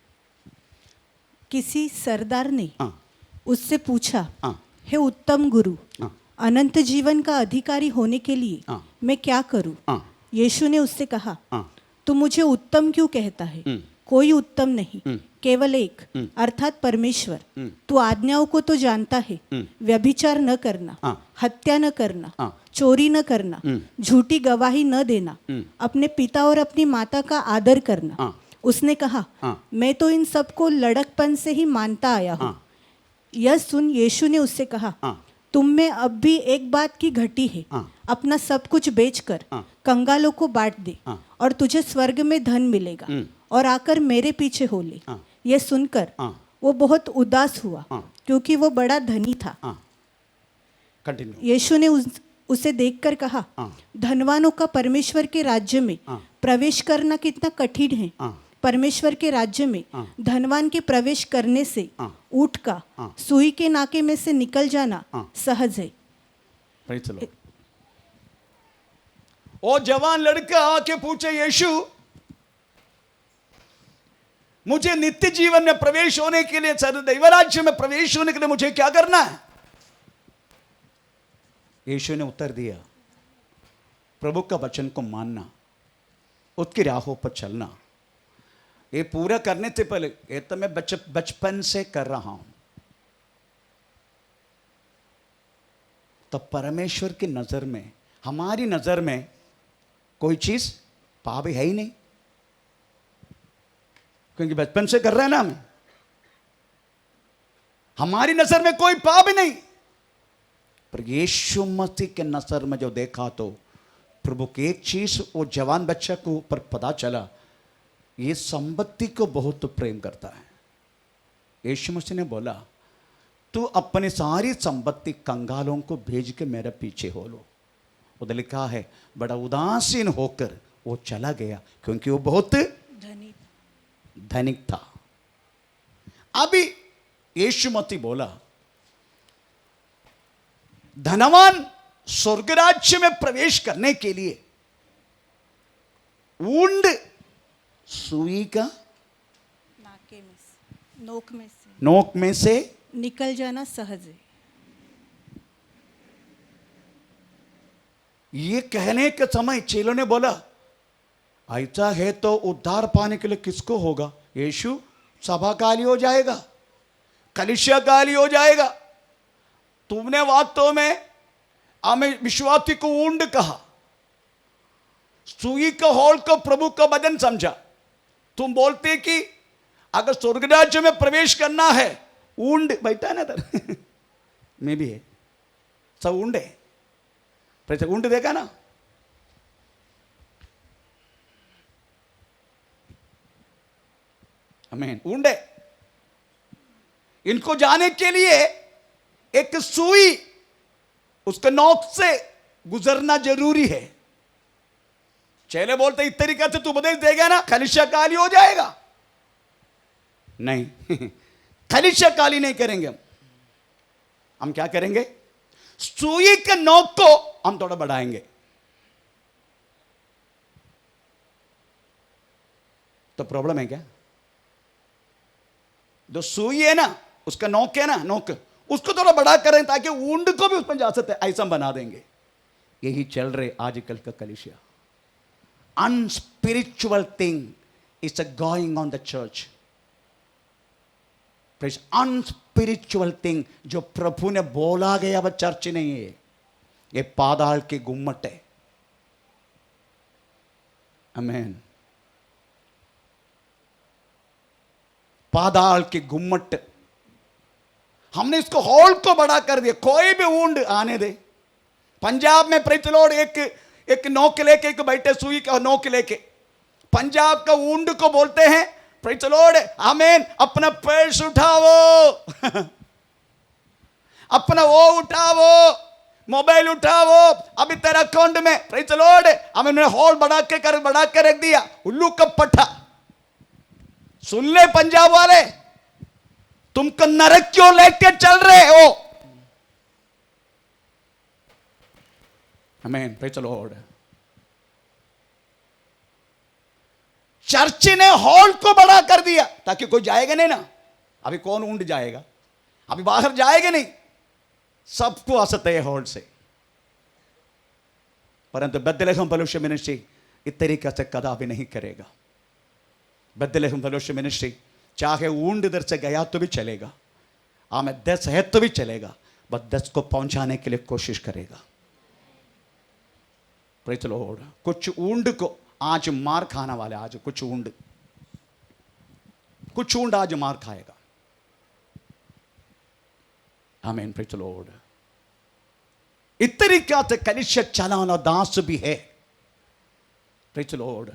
किसी सरदार ने हाँ। उससे पूछा, हाँ। हे उत्तम गुरु, हाँ। अनंत जीवन का अधिकारी होने के लिए हाँ। मैं क्या करूं? हाँ। यीशु ने उससे कहा, हाँ। तू मुझे उत्तम क्यों कहता है? कोई उत्तम नहीं, केवल एक, अर्थात परमेश्वर। तू आज्ञाओं को तो जानता है, व्यभिचार न करना, हत्या न करना, चोरी न करना, झूठी गवाही न देना, अपने पिता और अपनी माता का आदर करना। उसने कहा, मैं तो इन सबको लड़कपन से ही मानता आया हूँ। यह सुन यीशु ने उससे कहा, तुम में अब भी एक बात की घटी है, अपना सब कुछ बेचकर कंगालों को बांट दे और तुझे स्वर्ग में धन मिलेगा, और आकर मेरे पीछे हो ले। यह सुनकर वो बहुत उदास हुआ, क्योंकि वो बड़ा धनी था। यीशु ने उसे देखकर कहा, धनवानों का परमेश्वर के राज्य में प्रवेश करना कितना कठिन है। परमेश्वर के राज्य में धनवान के प्रवेश करने से ऊँट का सुई के नाके में से निकल जाना सहज है। वो जवान लड़का आके पूछे, यीशु मुझे नित्य जीवन में प्रवेश होने के लिए, दैव राज्य में प्रवेश होने के लिए मुझे क्या करना है? यीशु ने उत्तर दिया, प्रभु का वचन को मानना, उसकी राहों पर चलना। ये पूरा करने से पहले, ये तो मैं बचपन से कर रहा हूं, तो परमेश्वर की नजर में, हमारी नजर में कोई चीज पाप है ही नहीं, क्योंकि बचपन से कर रहे हैं ना हम। हमारी नजर में कोई पाप नहीं, पर यीशु मसीह के नजर में जो देखा तो प्रभु की एक चीज, वो जवान बच्चा को ऊपर पता चला, ये संपत्ति को बहुत प्रेम करता है। यीशु मसीह ने बोला, तू अपनी सारी संपत्ति कंगालों को भेज के मेरे पीछे हो लो। उधर लिखा है, बड़ा उदासीन होकर वो चला गया, क्योंकि वो बहुत धनिक था। अभी यीशु मसीह बोला, धनवान स्वर्ग राज्य में प्रवेश करने के लिए ऊंट सुई का नाके में से, नोक में से निकल जाना सहज है। ये कहने के समय चेलों ने बोला, ऐसा है तो उद्धार पाने के लिए किसको होगा? यीशु, सभा काली हो जाएगा, कलीसिया काली हो जाएगा। तुमने वास्तव में हमें विश्वासी को ऊंट कहा, सुई का होल को प्रभु का बदन समझा। तुम बोलते कि अगर स्वर्ग राज्य में प्रवेश करना है, ऊंट बैठा है ना इधर में भी है, सब ऊंट है। ऊंट देखा ना? आमीन। ऊंट है। इनको जाने के लिए एक सुई उसके नोक से गुजरना जरूरी है। चेले बोलते इस तरीके से तू उपदेश देगा ना, कलीसिया काली हो जाएगा। नहीं कलीसिया काली नहीं करेंगे हम क्या करेंगे? सुई के नोक को हम थोड़ा बढ़ाएंगे। तो प्रॉब्लम है क्या? जो सुई है ना, उसका नोक है ना, नोक उसको थोड़ा बड़ा करें ताकि ऊंड को भी उसमें जा सकते, ऐसा बना देंगे। यही चल रहे आजकल का कलीसिया। Unspiritual thing is going on the church. Unspiritual thing जो प्रभु ने बोला गया वह चर्च नहीं है, ये पाताल की गुम्मट है। आमीन। पाताल की गुम्मट। हमने इसको हॉल को बड़ा कर दिया, कोई भी ऊंड आने दे। पंजाब में प्रेज़ द लॉर्ड एक नोक लेके, एक बैठे सुई का नोक लेके, पंजाब का ऊंड को बोलते हैं प्रेज़ द लॉर्ड, आमीन, अपना पर्स उठाओ अपना वो उठाओ, मोबाइल उठाओ, अभी तेरा अकाउंट में प्रेज़ द लॉर्ड हमें हॉल बढ़ा के रख दिया। उल्लू का पट्टा। सुन ले पंजाब वाले, तुमको नरक क्यों लेके चल रहे हो? आमीन, प्रेज़ द लॉर्ड। चर्च ने हॉल को बड़ा कर दिया ताकि कोई जाएगा नहीं ना। अभी कौन ऊंड जाएगा? अभी बाहर जाएगा नहीं, सबको आ सकते हैं हॉल से। परंतु बेथलेहम फेलोशिप मिनिस्ट्री इस तरीके से कदापि नहीं करेगा। बेथलेहम फेलोशिप मिनिस्ट्री चाहे ऊंड इधर से गया तो भी चलेगा, हमें 10 है तो भी चलेगा, बस 10 को पहुंचाने के लिए कोशिश करेगा। Praise the Lord. कुछ ऊंड को आज मार खाना वाले, आज कुछ ऊंड आज मार खाएगा। आमीन, प्रेज़ द लॉर्ड। इस तरीके से कलीसिया चलाना दास भी है। Praise the Lord.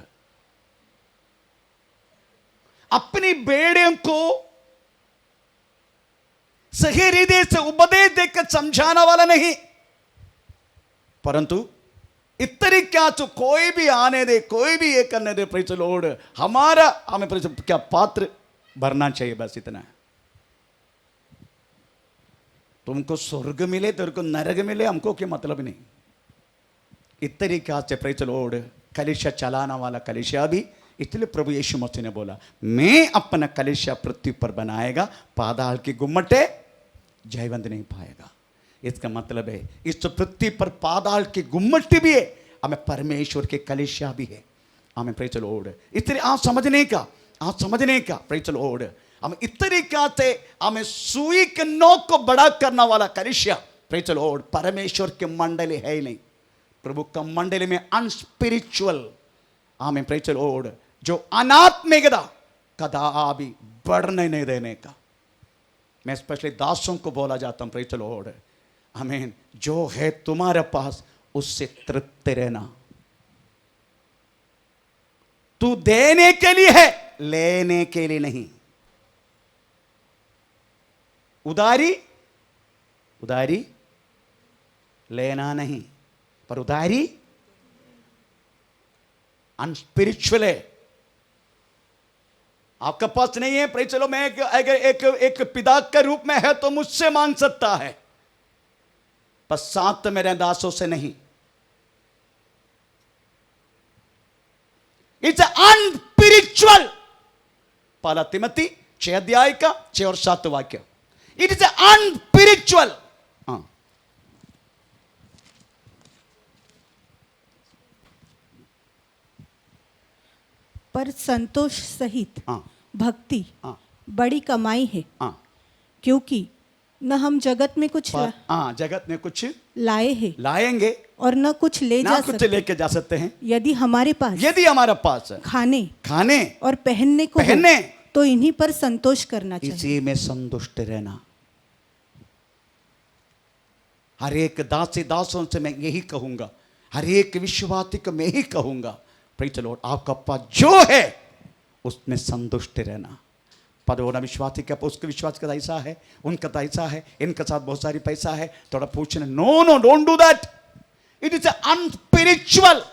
अपनी बेड़ियों को सही रीति से उपदेश देकर समझाने वाला नहीं, परंतु इस तरीके से कोई भी आने दे, कोई भी ये करने दे, प्रेज़ द लॉर्ड, हमारा हमें क्या पात्र भरना चाहिए, बस इतना है। तुमको स्वर्ग मिले, तेरे को नरक मिले, हमको क्या मतलब नहीं। इस तरीके से प्रेज़ द लॉर्ड कलीसिया चलाना वाला कलीसिया भी, इसलिए प्रभु यीशु मसीह ने बोला, मैं अपना कलीसिया पृथ्वी पर बनाएगा, पाताल की गुम्मटे जयवंत नहीं पाएगा। इसका मतलब है इस पृथ्वी पर पाताल की गुम्मट भी है, हमें परमेश्वर के कलीसिया भी है। हमें प्रेज़ द लॉर्ड। इसलिए आप समझने का प्रेज़ द लॉर्ड, हम इस तरीके से हमें सुई के नोक को बड़ा करने वाला कलीसिया, प्रेज़ द लॉर्ड, परमेश्वर की मंडली है ही नहीं। प्रभु का मंडली में अनस्पिरिचुअल, हमें प्रेज़ द लॉर्ड, जो अनात्मिकता कदापि बढ़ने नहीं देने का। मैं स्पेशली दासों को बोला जाता हूं, प्रेज़ द लॉर्ड, आमीन, जो है तुम्हारे पास उससे तृप्त रहना। तू देने के लिए है, लेने के लिए नहीं। उदारी लेना नहीं, पर उदारी अनस्पिरिचुअल है। आपका पास नहीं है, प्रेज़ चलो, मैं एक पिता के रूप में है तो मुझसे मांग सकता है, पर साथ मेरे दासों से नहीं। It's unspiritual. पहला तिमोथी 6 अध्याय का 6 और 7 वाक्य। It is unspiritual. पर संतोष सहित भक्ति बड़ी कमाई है, क्योंकि न हम जगत में कुछ लाएंगे और न कुछ लेके जा सकते हैं। यदि हमारे पास खाने और पहनने को तो इन्हीं पर संतोष करना चाहिए। इसी में संतुष्ट रहना। हर एक दासों से मैं यही कहूंगा, हर एक विश्वासी को मैं ही कहूंगा, प्रेज़ द लॉर्ड, आपका पास जो है उसमें संतुष्ट रहना। पदोना विश्वासी का, उसके विश्वास का ऐसा है, उनका तो ऐसा है, इनके साथ बहुत सारी पैसा है, थोड़ा पूछना, no don't do that. It is unspiritual.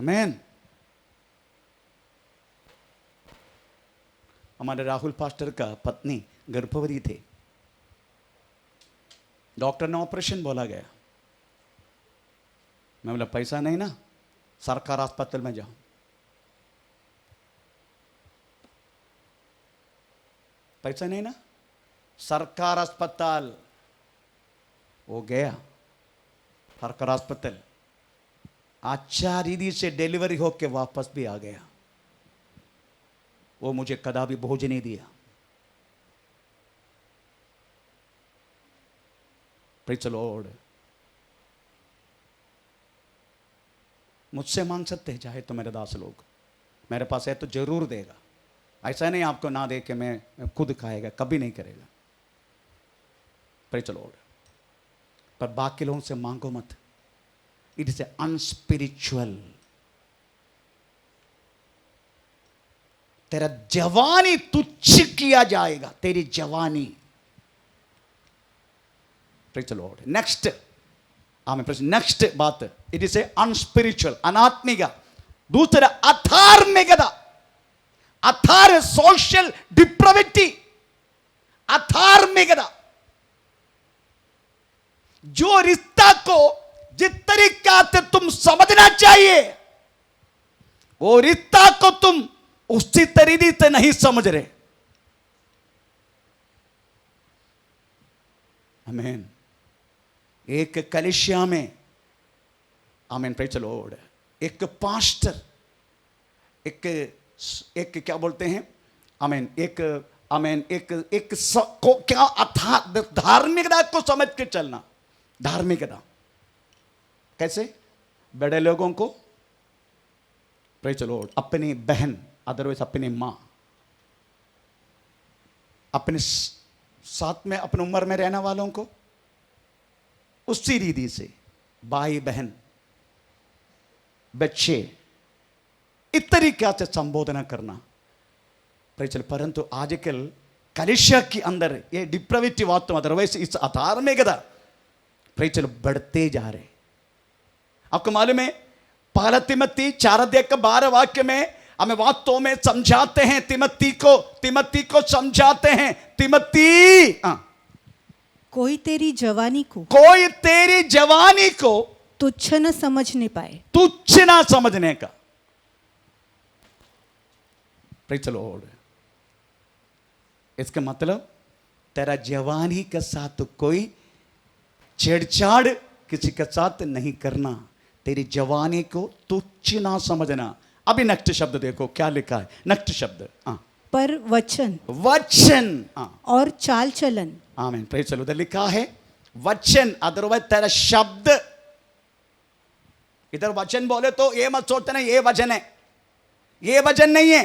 आमीन। हमारे राहुल पास्टर का पत्नी गर्भवती थे, डॉक्टर ने ऑपरेशन बोला गया। मैं बोला पैसा नहीं ना, सरकार अस्पताल में जाओ। पैसा नहीं ना, सरकार अस्पताल। वो गया सरकार अस्पताल, अच्छा रीति से डिलीवरी होके वापस भी आ गया। वो मुझे कदापि भोजन नहीं दिया। Praise the Lord. मुझसे मांग सकते हैं चाहे तो मेरे दास लोग, मेरे पास है तो जरूर देगा। ऐसा नहीं आपको ना दे के मैं खुद खाएगा, कभी नहीं करेगा। Praise the Lord. पर बाकी लोगों से मांगो मत, इट इज अनस्पिरिचुअल। तेरा जवानी तुच्छ किया जाएगा, तेरी जवानी। Praise the Lord. Next next बात, इट इज ए अनस्पिरिचुअल, अनात्मिक। दूसरा अधार्मिकता। अथार सोशल डिप्राविटी, अधार्मिकता। जो रिश्ता को जिस तरीका से तुम समझना चाहिए, वो रिश्ता को तुम उसी तरीके से नहीं समझ रहे। आमीन। एक कलीसिया में, आमीन, प्रेज़ द लॉर्ड, एक पास्टर, एक क्या बोलते हैं, आमीन, क्या धार्मिकता को समझ के चलना। धार्मिकता कैसे? बड़े लोगों को, प्रेज़ द लॉर्ड, अपनी बहन, अदरवाइज अपनी माँ, अपने साथ में अपनी उम्र में रहने वालों को उसी रीति से, भाई बहन बच्चे, इस तरीके से संबोधन करना। परंतु आजकल कलीसिया के अंदर ये डिप्राविटी वास्तव, अदरवाइज इस अधार्मिकता प्रेज़ द लॉर्ड बढ़ते जा रहे। आपको मालूम है, पहला तिमोथी 4:12 वाक्य में हमें वास्तव में समझाते हैं, तिमोथी को समझाते हैं, तिमोथी, कोई तेरी जवानी को तुच्छ न समझने पाए, तुच्छ ना समझने का। Praise the Lord. इसका मतलब तेरा जवानी के साथ कोई छेड़छाड़ किसी के साथ नहीं करना, तेरी जवानी को तुच्छ ना समझना। अभी नेक्स्ट शब्द देखो क्या लिखा है। नेक्स्ट शब्द, पर वचन और चाल चलन, आमीन, प्रेज़ द लॉर्ड, उधर लिखा है वचन, अदरवाइज तेरा शब्द। इधर वचन बोले तो ये मत सोचना ये वचन है, ये वचन नहीं है।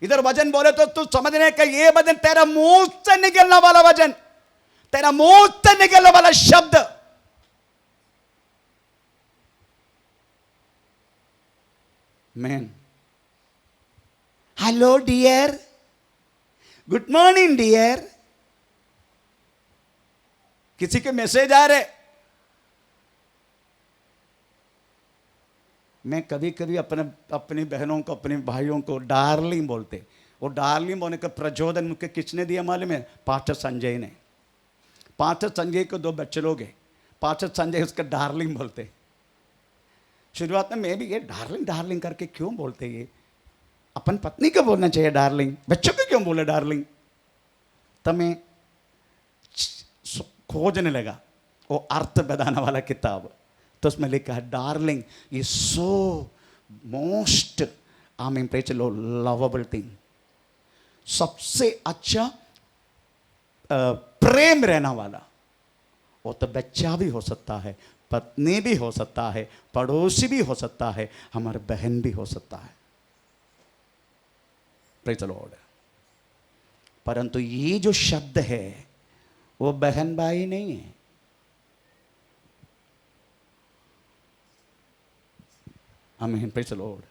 इधर वचन बोले तो तू समझने का ये वचन तेरा मुंह से निकलने वाला वचन, तेरा मुंह से निकलने वाला शब्द। Man, hello dear, good morning dear, किसी के मैसेज आ रहे। मैं कभी कभी अपनी बहनों को, अपने भाइयों को डार्लिंग बोलते। वो डार्लिंग बोलने का प्रचोदन मुझे किसने दिया मालूम है? पास्टर संजय ने। पास्टर संजय को 2 बच्चे लोग हैं, पास्टर संजय उसका डार्लिंग बोलते। शुरुआत में मैं भी ये डार्लिंग डार्लिंग करके क्यों बोलते? ये अपन पत्नी को बोलना चाहिए डार्लिंग, बच्चों को क्यों बोले डार्लिंग? तब मैं खोजने लगा वो अर्थ बताने वाला किताब, तो उसमें लिखा है डार्लिंग इज सो मोस्ट, आमीन, praise the Lord, lovable thing. सबसे अच्छा प्रेम रहना वाला। वो तो बच्चा भी हो सकता है, पत्नी भी हो सकता है, पड़ोसी भी हो सकता है, हमारी बहन भी हो सकता है। Praise the Lord. परंतु ये जो शब्द है वो बहन भाई नहीं है। आमीन, praise the Lord.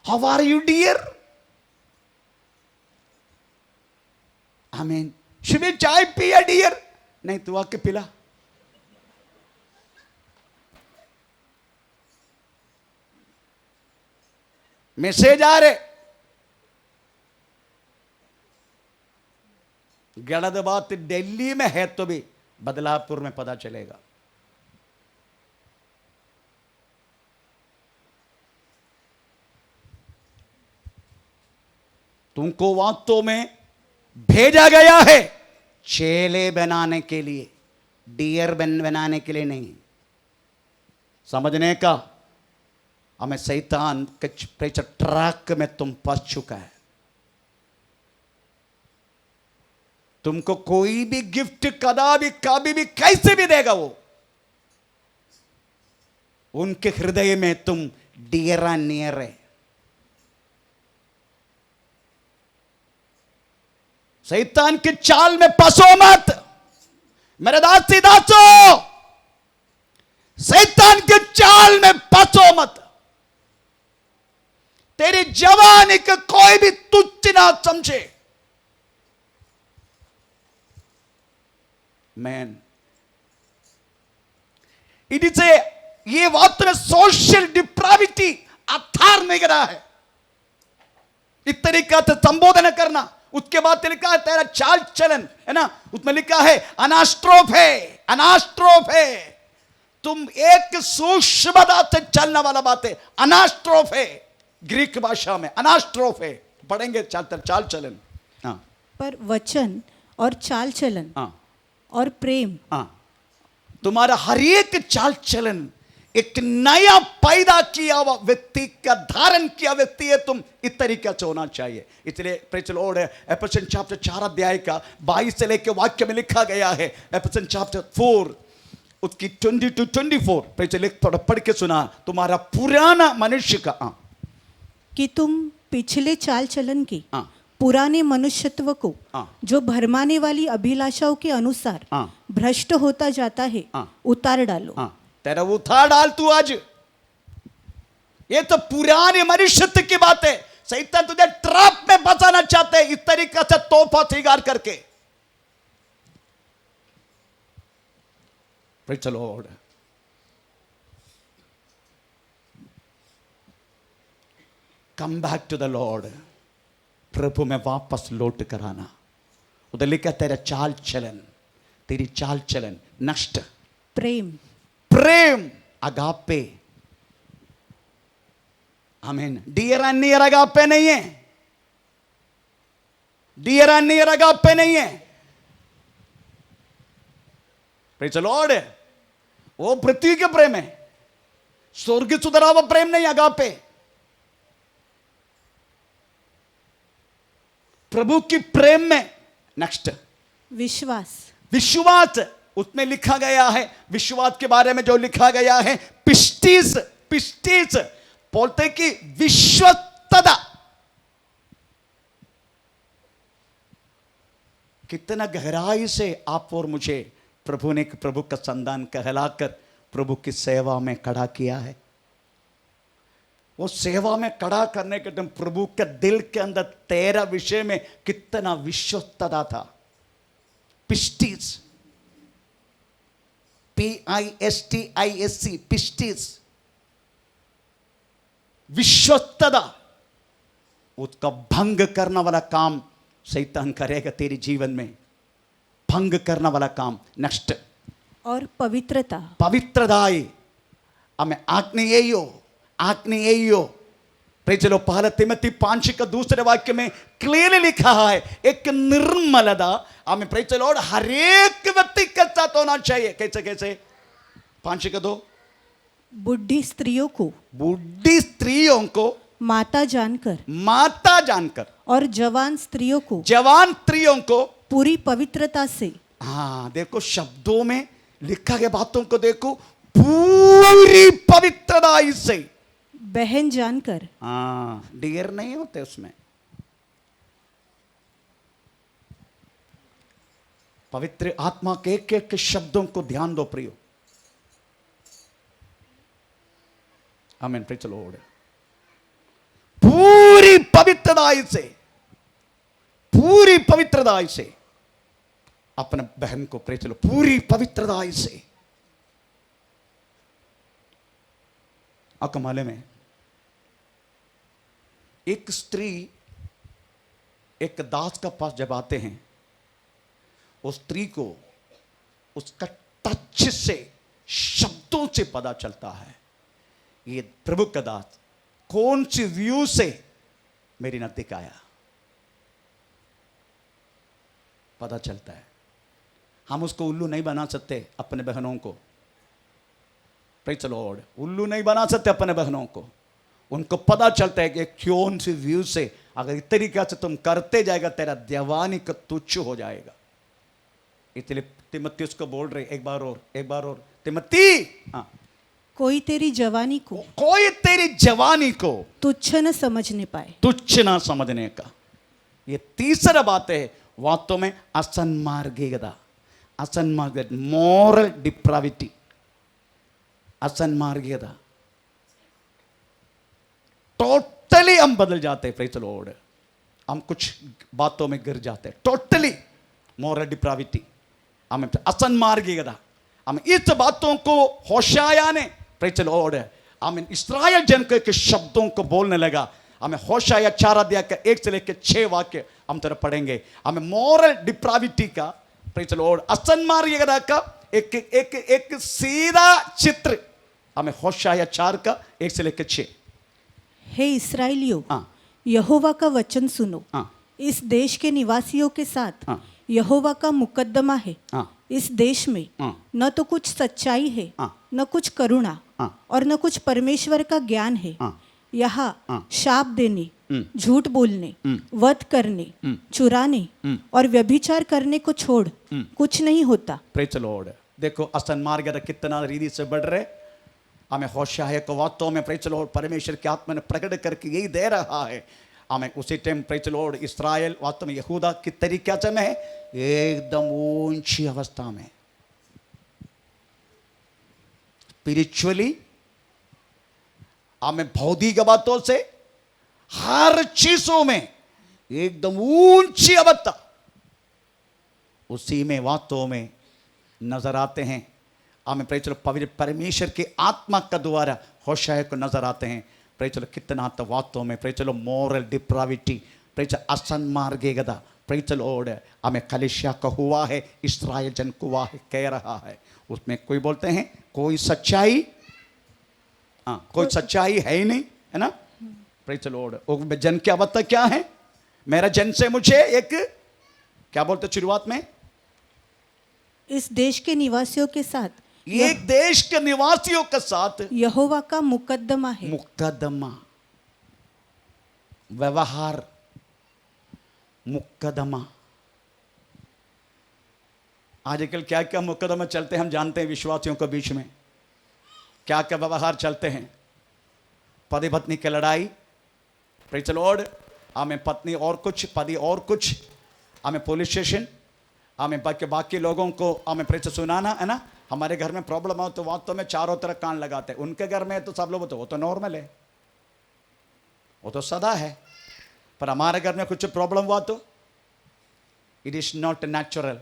How are you dear? आमीन। सुबह चाय पिया डियर? नहीं, तू आके पिला। मैसेज आ रहे, गलत बात दिल्ली में है तो भी बदलापुर में पता चलेगा। तुमको वास्तव में भेजा गया है चेले बनाने के लिए, डियर बनाने के लिए नहीं। समझने का हमें शैतान के प्रेचर ट्रैक में तुम फंस चुका है। तुमको कोई भी गिफ्ट कभी भी कैसे भी देगा वो, उनके हृदय में तुम डियरा नियर है। शैतान की चाल में फंसो मत मेरे दासी दासो, शैतान के चाल में फंसो मत। तेरी जवानी को कोई भी तुच्छ ना समझे। मैन इसे ये वास्तव में सोशल डिप्राविटी आधार नहीं करा है। इस तरीका से संबोधन करना, उसके बाद लिखा है तेरा चाल चलन है ना, उसमें लिखा है अनास्ट्रोफ है, अनास्ट्रोफ है। तुम एक सूक्ष्मता से चलने वाला बात है, अनास्ट्रोफ है। ग्रीक भाषा में अनास्ट्रोफ है, पढ़ेंगे चाल चलन। हाँ, पर वचन और चाल चलन हाँ, और प्रेम, हाँ, तुम्हारा हर एक चाल चलन एक नया पैदा किया हुआ व्यक्ति का धारण किया व्यक्ति है। तुम इस तरीके से होना चाहिए। इसलिए प्रेज़ द लॉर्ड, एफेसियन चैप्टर 4 अध्याय का 22 से लेकर वाक्य में लिखा गया है, एफेसियन चैप्टर 4 उसकी 20 to 24 प्रेज़ लिख पढ़ के सुना। तुम्हारा पुराना मनुष्य का कि तुम पिछले चाल चलन की हाँ, पुराने मनुष्यत्व को हाँ, जो भरमाने वाली अभिलाषाओं के अनुसार हाँ, भ्रष्ट होता जाता है हाँ, उतार डालो। हाँ, तेरा उतार डाल तू आज। ये तो पुराने मनुष्यत्व की बात है। शैतान तुझे ट्रैप में फंसाना चाहते हैं इस तरीके से तोहफा स्वीकार करके। Praise the lord. Come back to the lord. प्रभु में वापस लौट कर आना। उधर लिखा तेरा चाल चलन, तेरी चाल चलन नष्ट। प्रेम, प्रेम, अगापे, आमीन। डियर एंड नियर अगापे नहीं है, डियर एंड नियर अगापे नहीं है। Praise the Lord. वो पृथ्वी के प्रेम है, स्वर्ग सुधरा हुआ प्रेम नहीं अगापे। प्रभु की प्रेम में नेक्स्ट विश्वास, विश्वास। उसमें लिखा गया है विश्वास के बारे में जो लिखा गया है पिस्टिस, पिस्टिस बोलते कि विश्वस्तता। कितना गहराई से आप और मुझे प्रभु ने प्रभु का संतान कहलाकर प्रभु की सेवा में खड़ा किया है। वो सेवा में खड़ा करने के टाइम प्रभु के दिल के अंदर तेरा विषय में कितना विश्वस्तता था। पिस्टिस, PISTISC, पिस्टिस, विश्वस्तता। उसका भंग करने वाला काम शैतान करेगा तेरे जीवन में, भंग करने वाला काम। नेक्स्ट और पवित्रता, पवित्रदाई हमें आग्नेयो, आग्नेयो। Praise the lord. पहला तिमोथी 5 का दूसरे वाक्य में क्लियरली लिखा है एक निर्मलता हमें प्रेज़ द लॉर्ड हर एक व्यक्ति के साथ होना चाहिए। कैसे कैसे? 5:2 बुढ़ी स्त्रियों को, बुढ़ी स्त्रियों को माता जानकर, माता जानकर, और जवान स्त्रियों को, जवान स्त्रियों को पूरी पवित्रता से। हाँ देखो शब्दों में लिखा गया बातों को देखो, पूरी पवित्रता से बहन जानकर। हाँ, डियर नहीं होते उसमें। पवित्र आत्मा के एक एक शब्दों को ध्यान दो प्रियो। आमीन। Praise the Lord. पूरी पवित्रता से, पूरी पवित्रता से अपने बहन को प्रेज़ द लॉर्ड पूरी पवित्रता से। आपको मालूम है एक स्त्री एक दास का पास जब आते हैं उस स्त्री को उसका टच से, शब्दों से पता चलता है ये प्रभु का दास कौन सी व्यू से मेरी नजदीक आया, पता चलता है। हम उसको उल्लू नहीं बना सकते अपने बहनों को, प्रेज़ द लॉर्ड, उल्लू नहीं बना सकते अपने बहनों को। उनको पता चलता है कि कौन सी व्यू से अगर इस तरीके से तुम करते जाएगा तेरा जवानी का तुच्छ हो जाएगा। इसलिए तिमोथी उसको बोल रहे एक बार और तिमोथी, हाँ, कोई तेरी जवानी को, कोई तेरी जवानी को तुच्छ न समझने पाए, तुच्छ ना समझने का। ये तीसरा बात है वास्तव में असन्मार्गिकता, असन्मार्ग, मॉरल डिप्राविटी, असन्मार्गिकता। टोटली हम बदल जाते हैं, प्रेज़ द लॉर्ड। हम कुछ बातों में गिर जाते हैं, टोटली मॉरल डिप्राविटी, हमें असन्मार्गिकता। हम इस बातों को होशाया ने, प्रेज़ द लॉर्ड, हमें इस्राएल जन के शब्दों को बोलने लगा। हमें होशाया 4 अध्याय का 1 से लेकर 6 वाक्य हम तरह पढ़ेंगे। हमें मॉरल डिप्राविटी का, प्रेज़ द लॉर्ड, असन्मार्गिकता का एक सीधा चित्र हमें होशाया 4 का 1 से लेकर 6। हे इस्राएलियों, हाँ। यहोवा का वचन सुनो। हाँ। इस देश के निवासियों के साथ हाँ। यहोवा का मुकद्दमा है। हाँ। इस देश में हाँ। न तो कुछ सच्चाई है, हाँ। न कुछ करुणा, हाँ। और न कुछ परमेश्वर का ज्ञान है। हाँ। यहाँ हाँ। शाप देने, झूठ बोलने, वध करने, चुराने और व्यभिचार करने को छोड़ कुछ नहीं होता। Praise the Lord. देखो असन्मार्गिकता कितना रीति से बढ़ रहे। हमें होशाया को वास्तव में, प्रेज़ द लॉर्ड, परमेश्वर की आत्मा ने प्रकट करके यही दे रहा है। हमें उसी टाइम, प्रेज़ द लॉर्ड, इस्राएल वास्तव में यहूदा की तरीके से में है एकदम ऊंची अवस्था में, स्पिरिचुअली, हमें भौतिक बातों से हर चीजों में एकदम ऊंची अवस्था, उसी में वास्तव में नजर आते हैं। हमें प्रेज़ द लॉर्ड पवित्र परमेश्वर के आत्मा का द्वारा होशाया को नजर आते हैं। प्रेज़ द लॉर्ड कितना तो वास्तव में, praise the lord, moral depravity, praise the lord, असन्मार्गिकता, प्रेज़ द लॉर्ड, हमें कलीसिया का हुआ है, इस्राएल जन को हुआ है, कह रहा है। उसमें कोई बोलते हैं कोई सच्चाई, हाँ, कोई सच्चाई है ही नहीं, है ना, प्रेज़ द लॉर्ड। वो जन की अवस्था क्या है? मेरा जन से मुझे एक, क्या बोलते शुरुआत में, इस देश के निवासियों के साथ, एक देश के निवासियों के साथ यहोवा का मुकद्दमा है। मुकदमा, व्यवहार, मुकदमा। आजकल क्या क्या मुकदमा चलते हैं हम जानते हैं। विश्वासियों के बीच में क्या क्या व्यवहार चलते हैं। पति पत्नी की लड़ाई, प्रेज़ द लॉर्ड, हमें पत्नी और कुछ, पति और कुछ, हमें पुलिस स्टेशन, हमें बाकी लोगों को हमें प्रेज़ सुनाना, है ना। हमारे घर में प्रॉब्लम हो तो वास्तव में चारों तरफ कान लगाते हैं। उनके घर में तो सब लोग, तो वो तो नॉर्मल है, वो तो सदा है। पर हमारे घर में कुछ प्रॉब्लम हुआ तो it is not natural,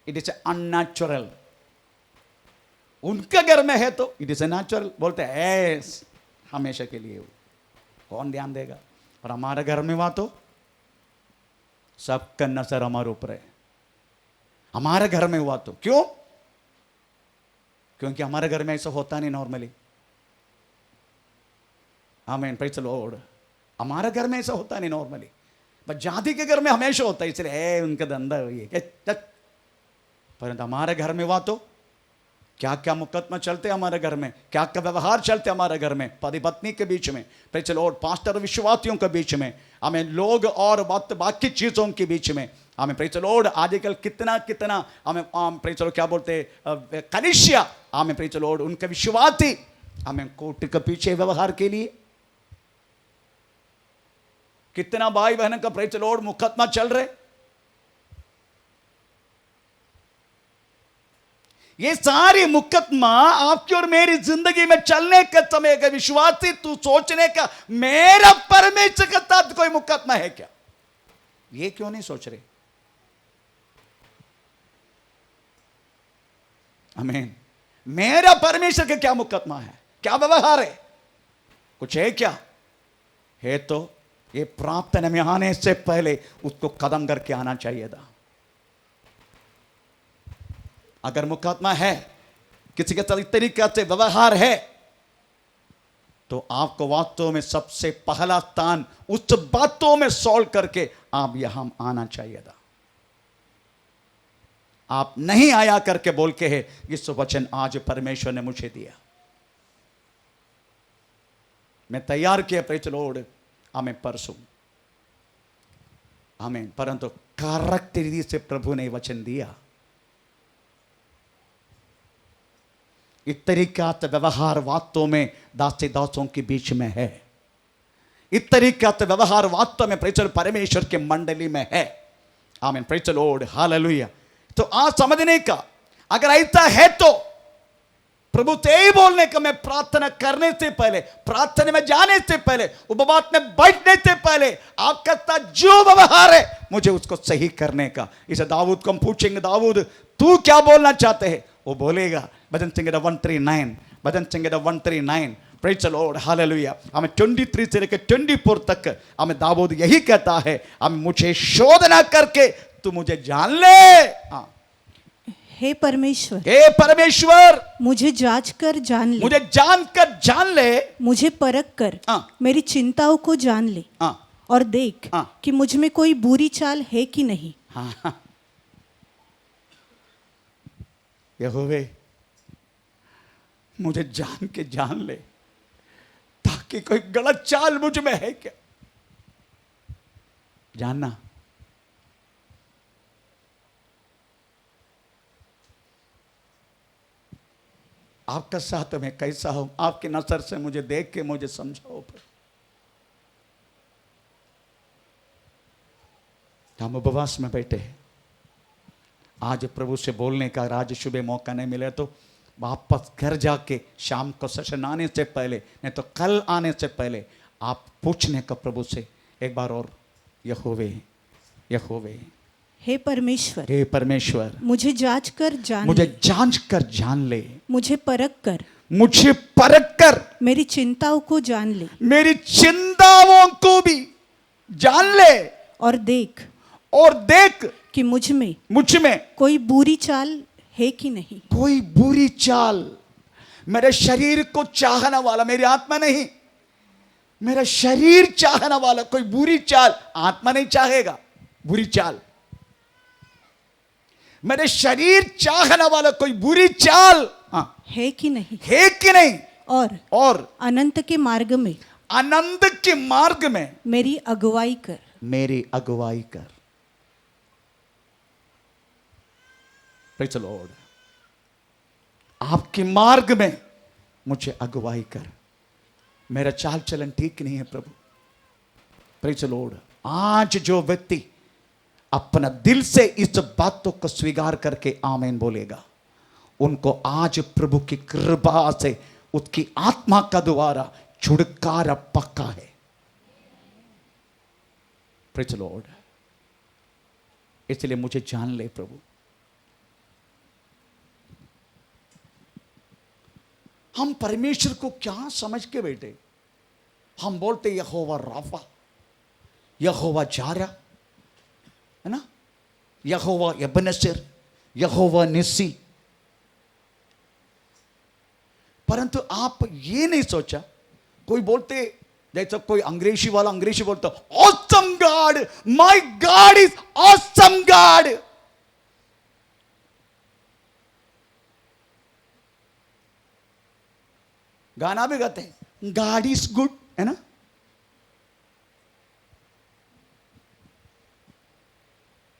it is unnatural. उनके घर में है तो इट इज ए नेचुरल, बोलते हैं हमेशा के लिए, कौन ध्यान देगा। और हमारे घर में हुआ तो सबका नजर हमारे ऊपर है। हमारे घर में हुआ तो क्यों? क्योंकि हमारे घर में ऐसा होता नहीं नॉर्मली। आमीन, प्रेज़ द लॉर्ड। हमारे घर में ऐसा होता नहीं नॉर्मली, पर जाति के घर में हमेशा होता है, इसलिए उनके धंधा हुई है। परंतु हमारे घर में हुआ तो क्या क्या मुकदमा चलते हमारे घर में, क्या क्या व्यवहार चलते हमारे घर में, पति पत्नी के बीच में, प्रेज़ द लॉर्ड, पास्टर और विश्वासियों के बीच में, हमें लोग और बाकी चीज़ों के बीच में, हमें प्रेज़ द लॉर्ड आजकल कितना हमें प्रेज़ द लॉर्ड क्या बोलते हैं, कलीसिया, हमें प्रेज़ द लॉर्ड उनके विश्वासी, हमें कोर्ट के पीछे व्यवहार के लिए कितना भाई बहन का प्रेज़ द लॉर्ड मुकदमा चल रहे। ये सारी मुकदमा आपकी और मेरी जिंदगी में चलने के समय का विश्वासी तू सोचने का, मेरा परमेश्वर के साथ कोई मुकदमा है क्या? ये क्यों नहीं सोच रहे? आमीन। मेरा परमेश्वर का क्या मुकदमा है, क्या व्यवहार है, कुछ है क्या? है तो ये प्रार्थना में आने से पहले उसको कदम करके आना चाहिए था। अगर मुकदमा है, किसी के साथ तरीका से व्यवहार है, तो आपको वास्तव में सबसे पहला स्थान उस बातों में सॉल्व करके आप यहां आना चाहिए था। आप नहीं आया करके बोल के है इस वचन आज परमेश्वर ने मुझे दिया, मैं तैयार किया, प्रेज द लॉर्ड, हमें परसों, हमें, परंतु करेक्ट रीति से प्रभु ने वचन दिया। इस तरीका से व्यवहार वास्तव में दासी दासों के बीच में है। इस तरीका से व्यवहार वास्तव में प्रेज परमेश्वर के मंडली में है। आमीन, प्रेज द लॉर्ड, हालेलुया। तो आज समझने का, अगर ऐसा है तो प्रभु से ही बोलने का, मैं प्रार्थना करने से पहले, प्रार्थना में जाने से पहले, उपवास में बैठने से पहले आपका साथ जो व्यवहार है मुझे उसको सही करने का। इसे दाऊद को हम पूछेंगे, दाऊद तू क्या बोलना चाहते हैं? वो बोलेगा, भजन संगीत 139, भजन संगीत 139, प्रेज द लॉर्ड, हालेलुया। हमें 23 से लेकर 24 तक हमें दाऊद यही कहता है, हमें मुझे शोधना करके तू मुझे जान ले। हाँ, हे परमेश्वर, हे परमेश्वर, मुझे जांच कर जान ले, मुझे जान कर जान ले, मुझे परख कर मेरी चिंताओं को जान ले, और देख कि मुझ में कोई बुरी चाल है कि नहीं। हाँ, यहोवे मुझे जान के जान ले, ताकि कोई गलत चाल मुझ में है क्या, जानना। आपका साथ में कैसा हूं, आपकी नजर से मुझे देख के मुझे समझाओ। हम उपवास में बैठे हैं, आज प्रभु से बोलने का आज सुबह मौका नहीं मिले तो वापस घर जाके शाम को सेशन आने से पहले, नहीं तो कल आने से पहले आप पूछने का प्रभु से एक बार और, यहोवे, यहोवे, हे परमेश्वर, हे परमेश्वर, मुझे जांच कर जान मुझे ले, जांच कर जान ले, मुझे परख कर, मुझे परख कर मेरी चिंताओं को जान ले, मेरी चिंताओं को भी जान ले, और देख कि मुझ में कोई बुरी चाल है कि नहीं। कोई बुरी चाल, मेरे शरीर को चाहने वाला, मेरी आत्मा नहीं, मेरा शरीर चाहने वाला कोई बुरी चाल, आत्मा नहीं चाहेगा बुरी चाल, मेरे शरीर चाहने वाला कोई बुरी चाल है कि नहीं, है कि नहीं, और अनंत के मार्ग में मेरी अगुवाई कर। प्रेज़ द लॉर्ड, आपके मार्ग में मुझे अगुवाई कर, मेरा चाल चलन ठीक नहीं है प्रभु। प्रेज़ द लॉर्ड, आज जो व्यक्ति अपना दिल से इस बातों को स्वीकार करके आमीन बोलेगा, उनको आज प्रभु की कृपा से उसकी आत्मा का द्वारा छुटकारा पक्का है। प्रेज़ द लॉर्ड, इसलिए मुझे जान ले प्रभु। हम परमेश्वर को क्या समझ के बैठे, हम बोलते यहोवा राफा, यहोवा जारा, है ना, यहोवा एबेनेज़र, यहोवा निस्सी, परंतु आप ये नहीं सोचा, कोई बोलते जैसा कोई अंग्रेजी वाला अंग्रेजी बोलता, awesome God, my God is awesome God. गाना भी गाते हैं, गॉड इज गुड, है ना,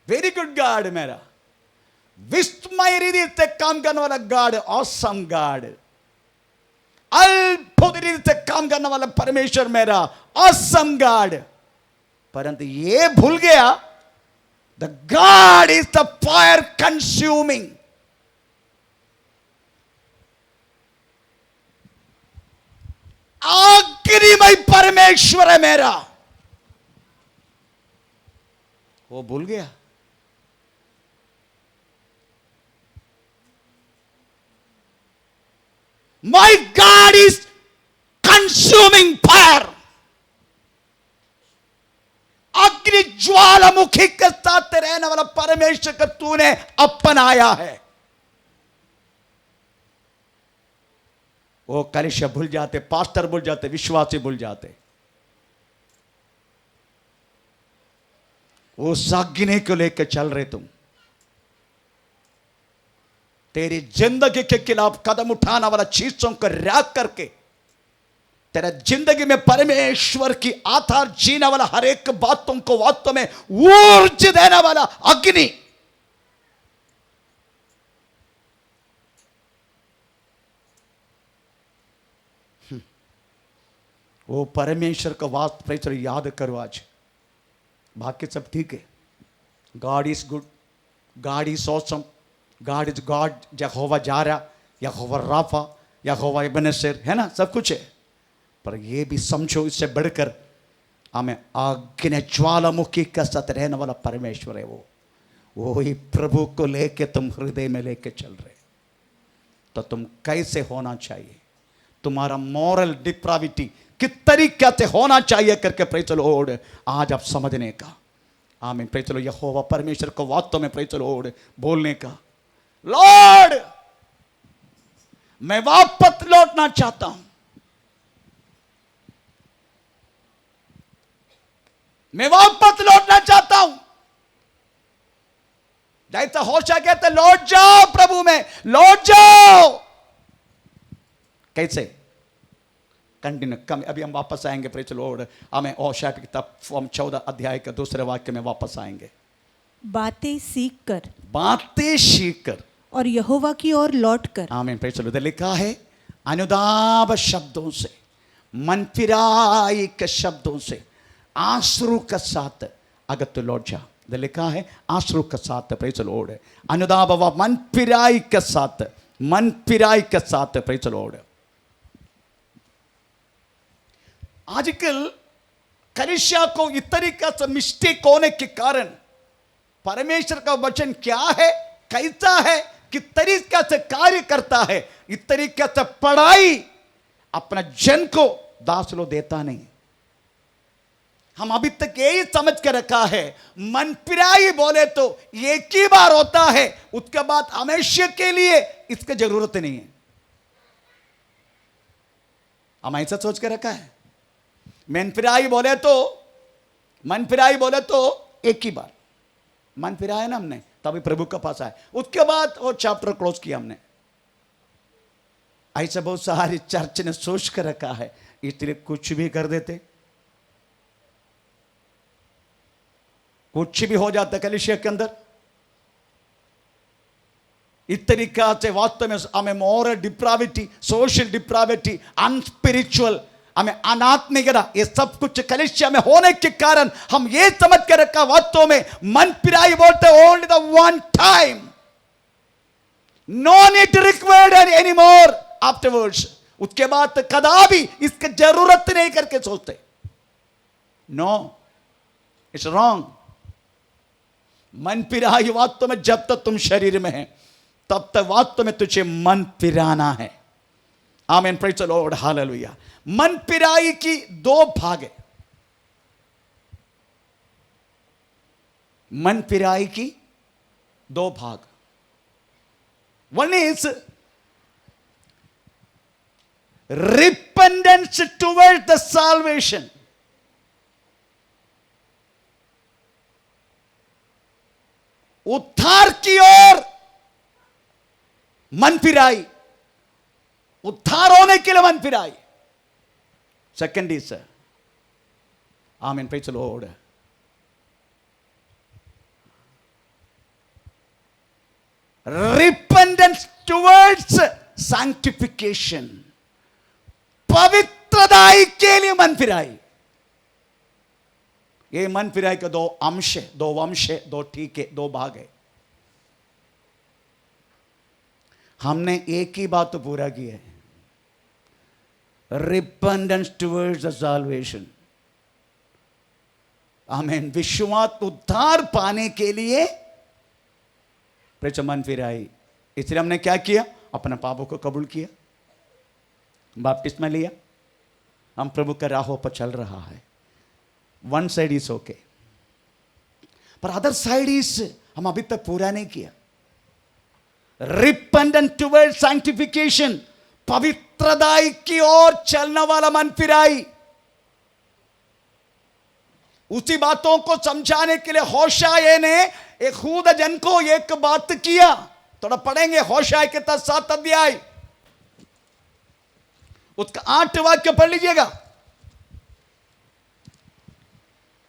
वेरी गुड गॉड मेरा, विस्मय रीति से काम करने वाला गॉड, ऑसम गॉड, अद्भुत रीति से काम करने वाला परमेश्वर मेरा, ऑसम गॉड। परंतु ये भूल गया, the God is the fire consuming. अग्निमय परमेश्वर है मेरा, वो भूल गया। My God is consuming fire. अग्नि ज्वालामुखी के साथ रहने वाला परमेश्वर का तूने अपनाया है। वो कलिशा भूल जाते, पास्टर भूल जाते, विश्वासी भूल जाते। वो सागिने को लेकर चल रहे तुम। तेरी जिंदगी के खिलाफ कदम उठाने वाला चीजों को रख करके तेरा जिंदगी में परमेश्वर की आधार जीने वाला हर एक बातों को वास्तव में ऊर्जा देने वाला अग्नि वो परमेश्वर का वास्तव याद करो आज। बाकी सब ठीक है। God is good, God is awesome, God is God, यहोवा जारा, यहोवा राफा, यहोवा इबनेसेर, है ना, सब कुछ है। पर ये भी समझो, इससे बढ़कर हमें आग्ने ज्वालामुखी का साथ रहने वाला परमेश्वर है। वो ही प्रभु को लेके तुम हृदय में लेके चल रहे, तो तुम कैसे होना चाहिए, तुम्हारा मॉरल डिप्राविटी किस तरीके से होना चाहिए करके प्रेज़ द लॉर्ड आज आप समझने का। आमीन। Praise the Lord. यहोवा परमेश्वर को वास्तव में प्रेज़ द लॉर्ड बोलने का, लॉर्ड मैं वापस लौटना चाहता हूं, मैं वापस लौटना चाहता हूं। जैसा होशा कहते लौट जाओ प्रभु में, लौट जाओ। कैसे? कंटिन्यू कम। अभी हम वापस आएंगे प्रेज़ द लॉर्ड। हमें होशा की किताब 14 अध्याय के दूसरे वाक्य में वापस आएंगे। बातें सीख कर, बातें सीख कर और यहोवा की ओर लौट कर। आमीन। Praise the Lord. लिखा है अनुदाब शब्दों से, मन फिराई के शब्दों से, आंसू के साथ अगर तू लौट जा। लिखा है आंसू के साथ, प्रेज़ द लॉर्ड। अनुदाब व मन फिराई के साथ, मन फिराई के साथ, प्रेज़ द लॉर्ड। आजकल कलीसिया को इस तरीके से मिस्टेक होने के कारण परमेश्वर का वचन क्या है, कैसा है, किस तरीके से कार्य करता है, इस तरीके से पढ़ाई अपना जन को दास लो देता नहीं। हम अभी तक यही समझ के रखा है, मन फिराई बोले तो एक ही बार होता है, उसके बाद हमेशा के लिए इसकी जरूरत नहीं है। हम ऐसा सोच के रखा है। मन फिराई बोले तो एक ही बार मन फिराया ना हमने, तभी प्रभु के पास आए, उसके बाद वो चैप्टर क्लोज किया हमने। ऐसा बहुत सारी चर्च ने सोच कर रखा है, इसलिए कुछ भी कर देते, कुछ भी हो जाता कलीसिया के अंदर। इस तरीका से वास्तव में हमें मॉरल डिप्राविटी, सोशल डिप्राविटी, अनस्पिरिचुअल, हमें अनात्मिकता, ये सब कुछ कलीसिया में होने के कारण हम ये समझ कर रखा वास्तव में मन फिराई बोलते only the one time, no need required any more afterwards. उसके बाद कदापि इसकी जरूरत नहीं करके सोचते। No, it's wrong. मन फिराई वास्तव में जब तक तुम शरीर में है तब तक वास्तव में तुझे मन फिराना है। आमीन। Praise the Lord. हालेलुया। मन फिराई की दो भाग है। मन फिराई की दो भाग। One is repentance toward the salvation, उद्धार की ओर मन फिराई, उद्धार होने के लिए मन फिराई। सेकंड इज आमीन। Praise the lord. Repentance towards sanctification, पवित्रताई के लिए मन फिराई। ये मन फिराई के दो अंश है, दो वंश है, दो टीके, दो भाग है। हमने एक ही बात तो पूरा की है, रिपेंडेंस टुवर्ड्स द साल्वेशन। आमीन। विश्वास, उद्धार पाने के लिए मन फिराई। इसलिए हमने क्या किया, अपने पापों को कबूल किया, बपतिस्मा लिया, हम प्रभु के राहों पर चल रहा है। वन साइड इज ओके, पर अदर साइड इज हम अभी तक पूरा नहीं किया। रिपेंडेंस टुवर्ड्स सैंक्टिफिकेशन, पवित्र पवित्रदाई की ओर चलने वाला मन फिराई। उसी बातों को समझाने के लिए होशाये ने यहूदा जन को एक बात किया। थोड़ा पढ़ेंगे होशाये के 7 अध्याय, उसका 8 वाक्य पढ़ लीजिएगा।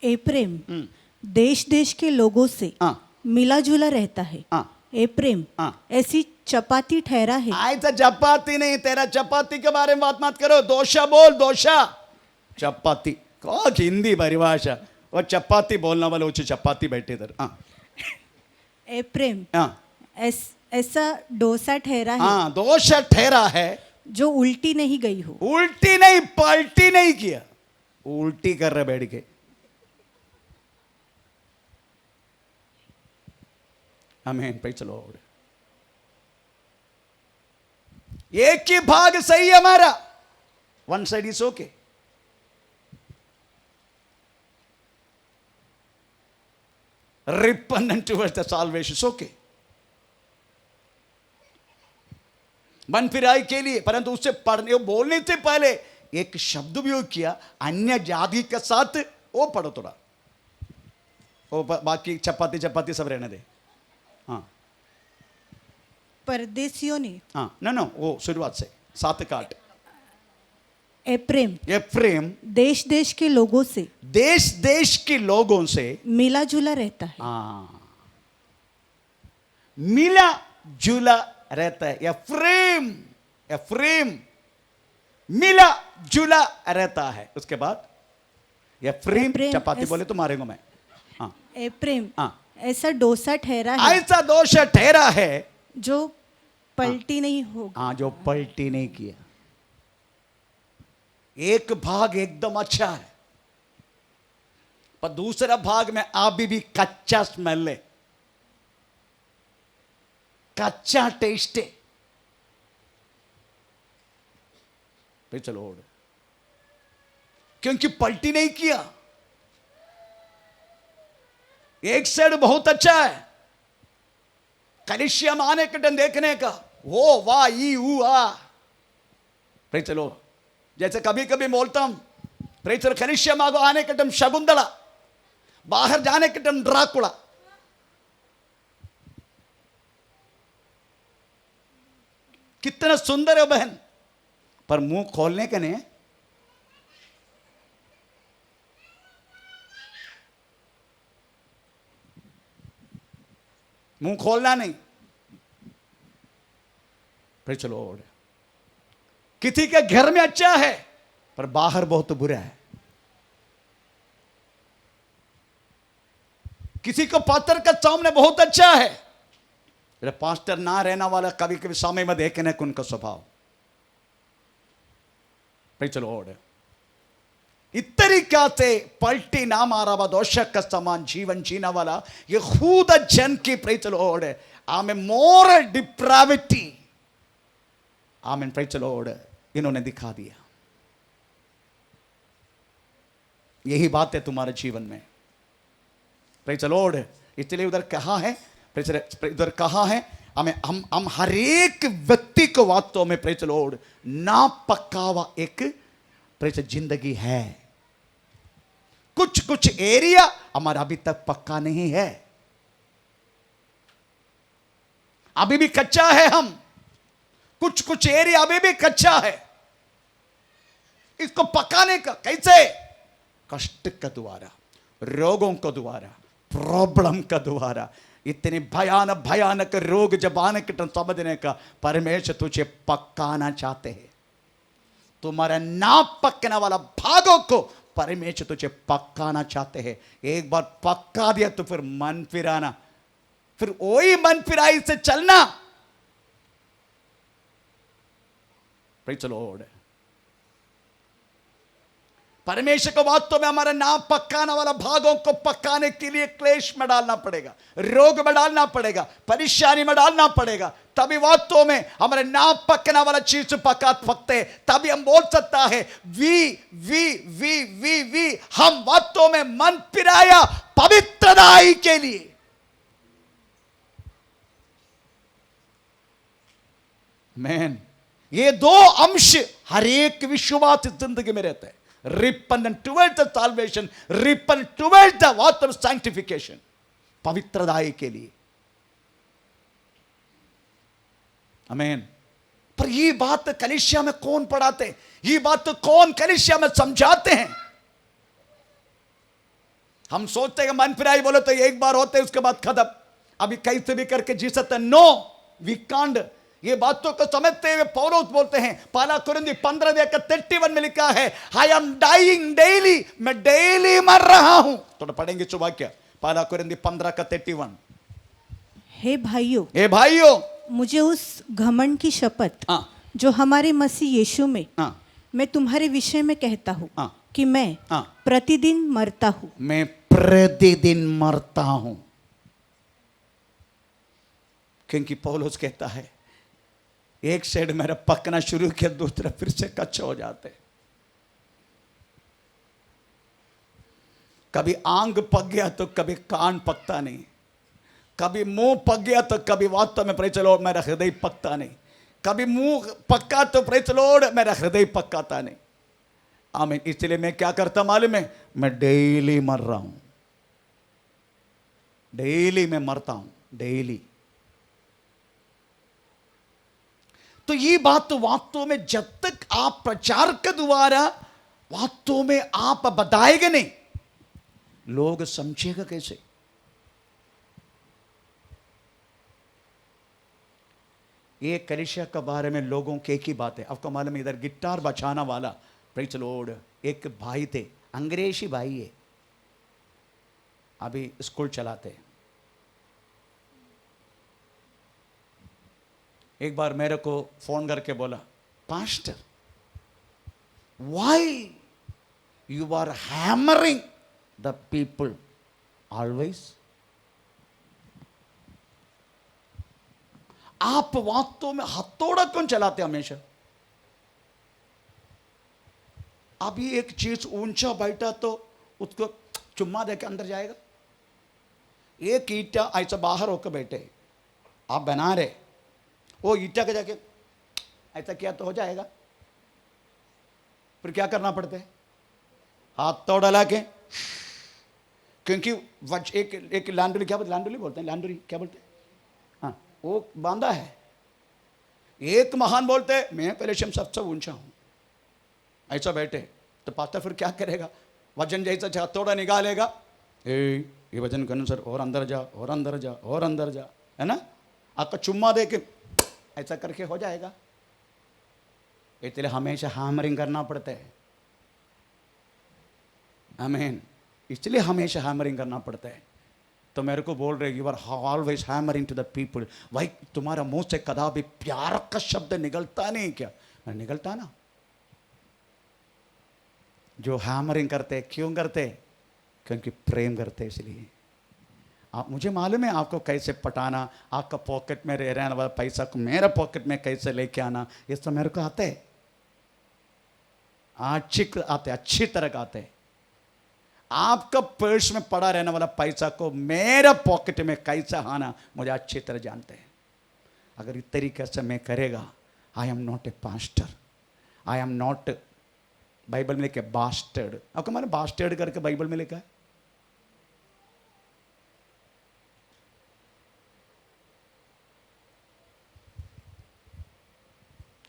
एप्रेम देश देश के लोगों से मिला जुला रहता है। एप्रेम ऐसी चपाती ठहरा है। ऐसा चपाती नहीं, तेरा चपाती के बारे में बात मत करो। दोषा बोल, दोषा। चपाती को हिंदी परिभाषा, वो चपाती बोलने वाले ऊंची चपाती बैठे इधर। एप्रेम ऐसा डोसा ठहरा है। हाँ, दोषा ठहरा है जो उल्टी नहीं गई हो। उल्टी नहीं, पलटी नहीं किया, उल्टी कर रहे बैठ के। आमीन, प्रेज़ द लॉर्ड। एक ही भाग सही है हमारा, one side is okay. Repentant towards the salvation is okay, मन फिराई के लिए। परंतु उससे पढ़ने बोलने से पहले एक शब्द उपयोग किया, अन्य जाति के साथ। वो पढ़ो थोड़ा, वो बाकी चपाती चपाती सब रहने दे। हाँ, परदेशियों ने। हाँ, नो वो शुरुआत से 7 का 8। एप्रेम देश देश के लोगों से, देश देश के लोगों से मिला जुला रहता है। हाँ, मिला जुला रहता है। एफ्रेम मिला जुला रहता है। उसके बाद एफ्रेम चपाती बोले तो मारेंगे मैं। हाँ, एप्रेम ऐसा डोसा ठहरा है। ऐसा दोष ठहरा है जो पलटी नहीं होगा। हाँ, जो पलटी नहीं किया। एक भाग एकदम अच्छा है, पर दूसरा भाग में अभी भी कच्चा स्मेल है, कच्चा टेस्ट है। फिर चलो, क्योंकि पलटी नहीं किया। एक साइड बहुत अच्छा है, कलिशियम आने के टन देखने का, वो वाह ई ऊ आ। फिर चलो, जैसे कभी कभी बोलता हूं, प्रेचर कलिशियम आने के टन शकुंतला, बाहर जाने के टन ड्राकुला। कितना सुंदर है बहन, पर मुंह खोलने के नहीं। मुंह खोलना नहीं। फिर चलो, किसी के घर में अच्छा है पर बाहर बहुत बुरा है। किसी को पास्टर का सामने बहुत अच्छा है, पास्टर ना रहना वाला कभी कभी समय में देखने को उनका स्वभाव। फिर चलो, इतरिका से पलटी ना मारा हुआ दोषक का समान जीवन जीने वाला यहूदा जन की प्रेज़ द लॉर्ड आमें मोरल डिप्राविटी, आमेन, प्रेज़ द लॉर्ड, इन्होंने दिखा दिया। यही बात है तुम्हारे जीवन में, प्रेज़ द लॉर्ड। इसलिए उधर कहा है, उधर कहा है, हमें हम हर एक व्यक्ति को वास्तव में प्रेज़ द लॉर्ड ना पक्का हुआ एक प्रेज़ जिंदगी है। कुछ कुछ एरिया हमारा अभी तक पक्का नहीं है, अभी भी कच्चा है। हम कुछ कुछ एरिया अभी भी कच्चा है। इसको पकाने का कैसे? कष्ट का द्वारा, रोगों का द्वारा, प्रॉब्लम का द्वारा। इतने भयानक रोग जब आने के समझने का परमेश्वर तुझे पकाना चाहते हैं। तुम्हारा ना पकने वाला भागों को परमेश्वर तुझे पकाना चाहते हैं। एक बार पक्का दिया तो फिर मन फिराना, फिर वही मन फिराई से चलना। Praise the Lord. परमेश्वर को वास्तव में हमारे नाम पकाने वाला भागों को पकाने के लिए क्लेश में डालना पड़ेगा, रोग में डालना पड़ेगा, परेशानी में डालना पड़ेगा। तभी वास्तव में हमारे नाम पकने वाला चीज पका सकते। तभी हम बोल सकता है वी हम वास्तव में मन फिराया पवित्रताई के लिए। मैन, ये दो अंश हर एक विश्वास जिंदगी में रहता है। Repentance towards the salvation, repentance towards the work of sanctification, पवित्रताई के लिए। आमीन। पर ये बात कलीसिया में कौन पढ़ाते, ये बात तो कौन कलीसिया में समझाते हैं? हम सोचते हैं कि मन फिराई बोलो तो एक बार होते उसके बाद खत्म, अभी कैसे भी करके जी सकते हैं। No, we can't. ये बातों को समझते हुए पौलुस बोलते हैं, पहला कुरिन्थी 15:31 में लिखा है, आई एम डाइंग डेली, मैं डेली मर रहा हूं। तो पढ़ेंगे सुबह क्या, पहला कुरिन्थी 15:31। हे भाइयों, हे भाइयों, मुझे उस घमंड की शपथ जो हमारे मसीह यीशु में मैं तुम्हारे विषय में कहता हूँ कि मैं प्रतिदिन मरता हूँ। मैं प्रतिदिन मरता हूं। क्योंकि पौलुस कहता है, एक साइड मेरा पकना शुरू किया, दूसरा फिर से कच्चा हो जाते। कभी आंग पक गया तो कभी कान पकता नहीं, कभी मुंह पक गया तो कभी वास्तव में प्रेज़ द लॉर्ड मेरा हृदय पकता नहीं, कभी मुंह पक्का तो प्रेज़ द लॉर्ड मेरा हृदय पकाता नहीं। आमीन। इसलिए मैं क्या करता मालूम है, मैं डेली मर रहा हूं, डेली मैं मरता हूं, डेली। तो ये बात तो वास्तव में जब तक आप प्रचार के द्वारा वास्तव में आप बताएंगे नहीं, लोग समझेगा कैसे? ये कलीसिया के बारे में लोगों की एक ही बात है। आपको मालूम है, इधर गिटार बजाना वाला प्रेज़ द लॉर्ड एक भाई थे, अंग्रेजी भाई है, अभी स्कूल चलाते। एक बार मेरे को फोन करके बोला, pastor why you are hammering the people always? आप वास्तव में हथौड़ा क्यों चलाते हमेशा? अभी एक चीज ऊंचा बैठा तो उसको चुम्मा देके अंदर जाएगा। एक ईटा ऐसा बाहर होकर बैठे, आप बना रहे, वो ईटा के जाके ऐसा किया तो हो जाएगा, फिर क्या करना पड़ता है? हाथ तो डला के, क्योंकि एक लांडुली, क्या बोलते, लांडुली बोलते हैं, लांडुली क्या बोलते हैं, हाँ, वो बांधा है। एक महान बोलते हैं मैं पहले से सबसे ऊंचा हूं, ऐसा बैठे तो पास्टर फिर क्या करेगा? वजन जैसा हथौड़ा निकालेगा, ये वजन करने सर, और अंदर जा, और अंदर जा, और अंदर जा, है ना? आपका चुम्मा दे के ऐसा करके हो जाएगा। इसलिए हमेशा हैमरिंग करना पड़ता है। आमीन। इसलिए हमेशा हैमरिंग करना पड़ता है। तो मेरे को बोल रहे, you are always hammering to the people. भाई तुम्हारा मुंह से कदापि प्यार का शब्द निकलता नहीं क्या? मैं निकलता ना। जो हैमरिंग करते क्यों करते? क्योंकि प्रेम करते, इसलिए। आप, मुझे मालूम है आपको कैसे पटाना, आपका पॉकेट में रह रहने वाला पैसा को मेरा पॉकेट में कैसे लेके आना, ये सब मेरे को आते हैं, अच्छी तरह आते हैं। आपका पर्स में पड़ा रहने वाला पैसा को मेरा पॉकेट में कैसा आना मुझे अच्छी तरह जानते हैं। अगर इस तरीके से मैं करेगा, I am not a pastor, I am not, Bible में लिखा बास्टर्ड। आपको मैंने बास्टर्ड करके बाइबल में लिखा है।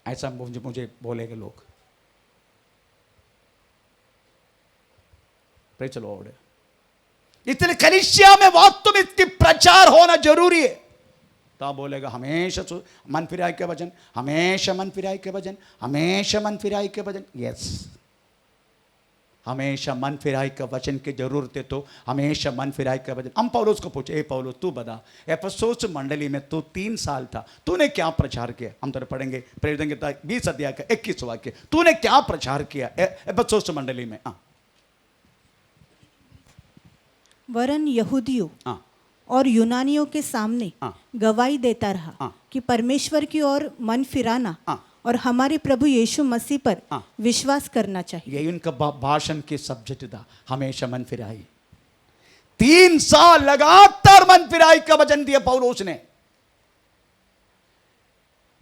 ऐसा मुझे बोलेंगे लोग। Praise the Lord. इसलिए कलीसिया में वास्तव में इसकी प्रचार होना जरूरी है। तो आप बोलेगा हमेशा मन फिराई के वचन, हमेशा मन फिराई के वचन, हमेशा मन फिराई के वचन। यस, हमेशा मन फिराई का वचन की जरूरत है, तो हमेशा मन फिराई का वचन। हम पौलुस को पूछे, ए पौलुस तू बता, एफेसुस मंडली में तू 3 साल था, तूने क्या प्रचार किया? हम तो पढ़ेंगे प्रेरितों की किताब 20 अध्याय का 21 वाक्य। तूने क्या प्रचार किया एफेसुस मंडली में? वरन यहूदियों और यूनानियों के सामने गवाही देता रहा कि परमेश्वर की ओर मन फिराना और हमारे प्रभु यीशु मसीह पर विश्वास करना चाहिए। यही उनका भाषण की सब्जेक्ट था, हमेशा मन फिराई। 3 साल लगातार मन फिराई का वचन दिया पौलुस ने।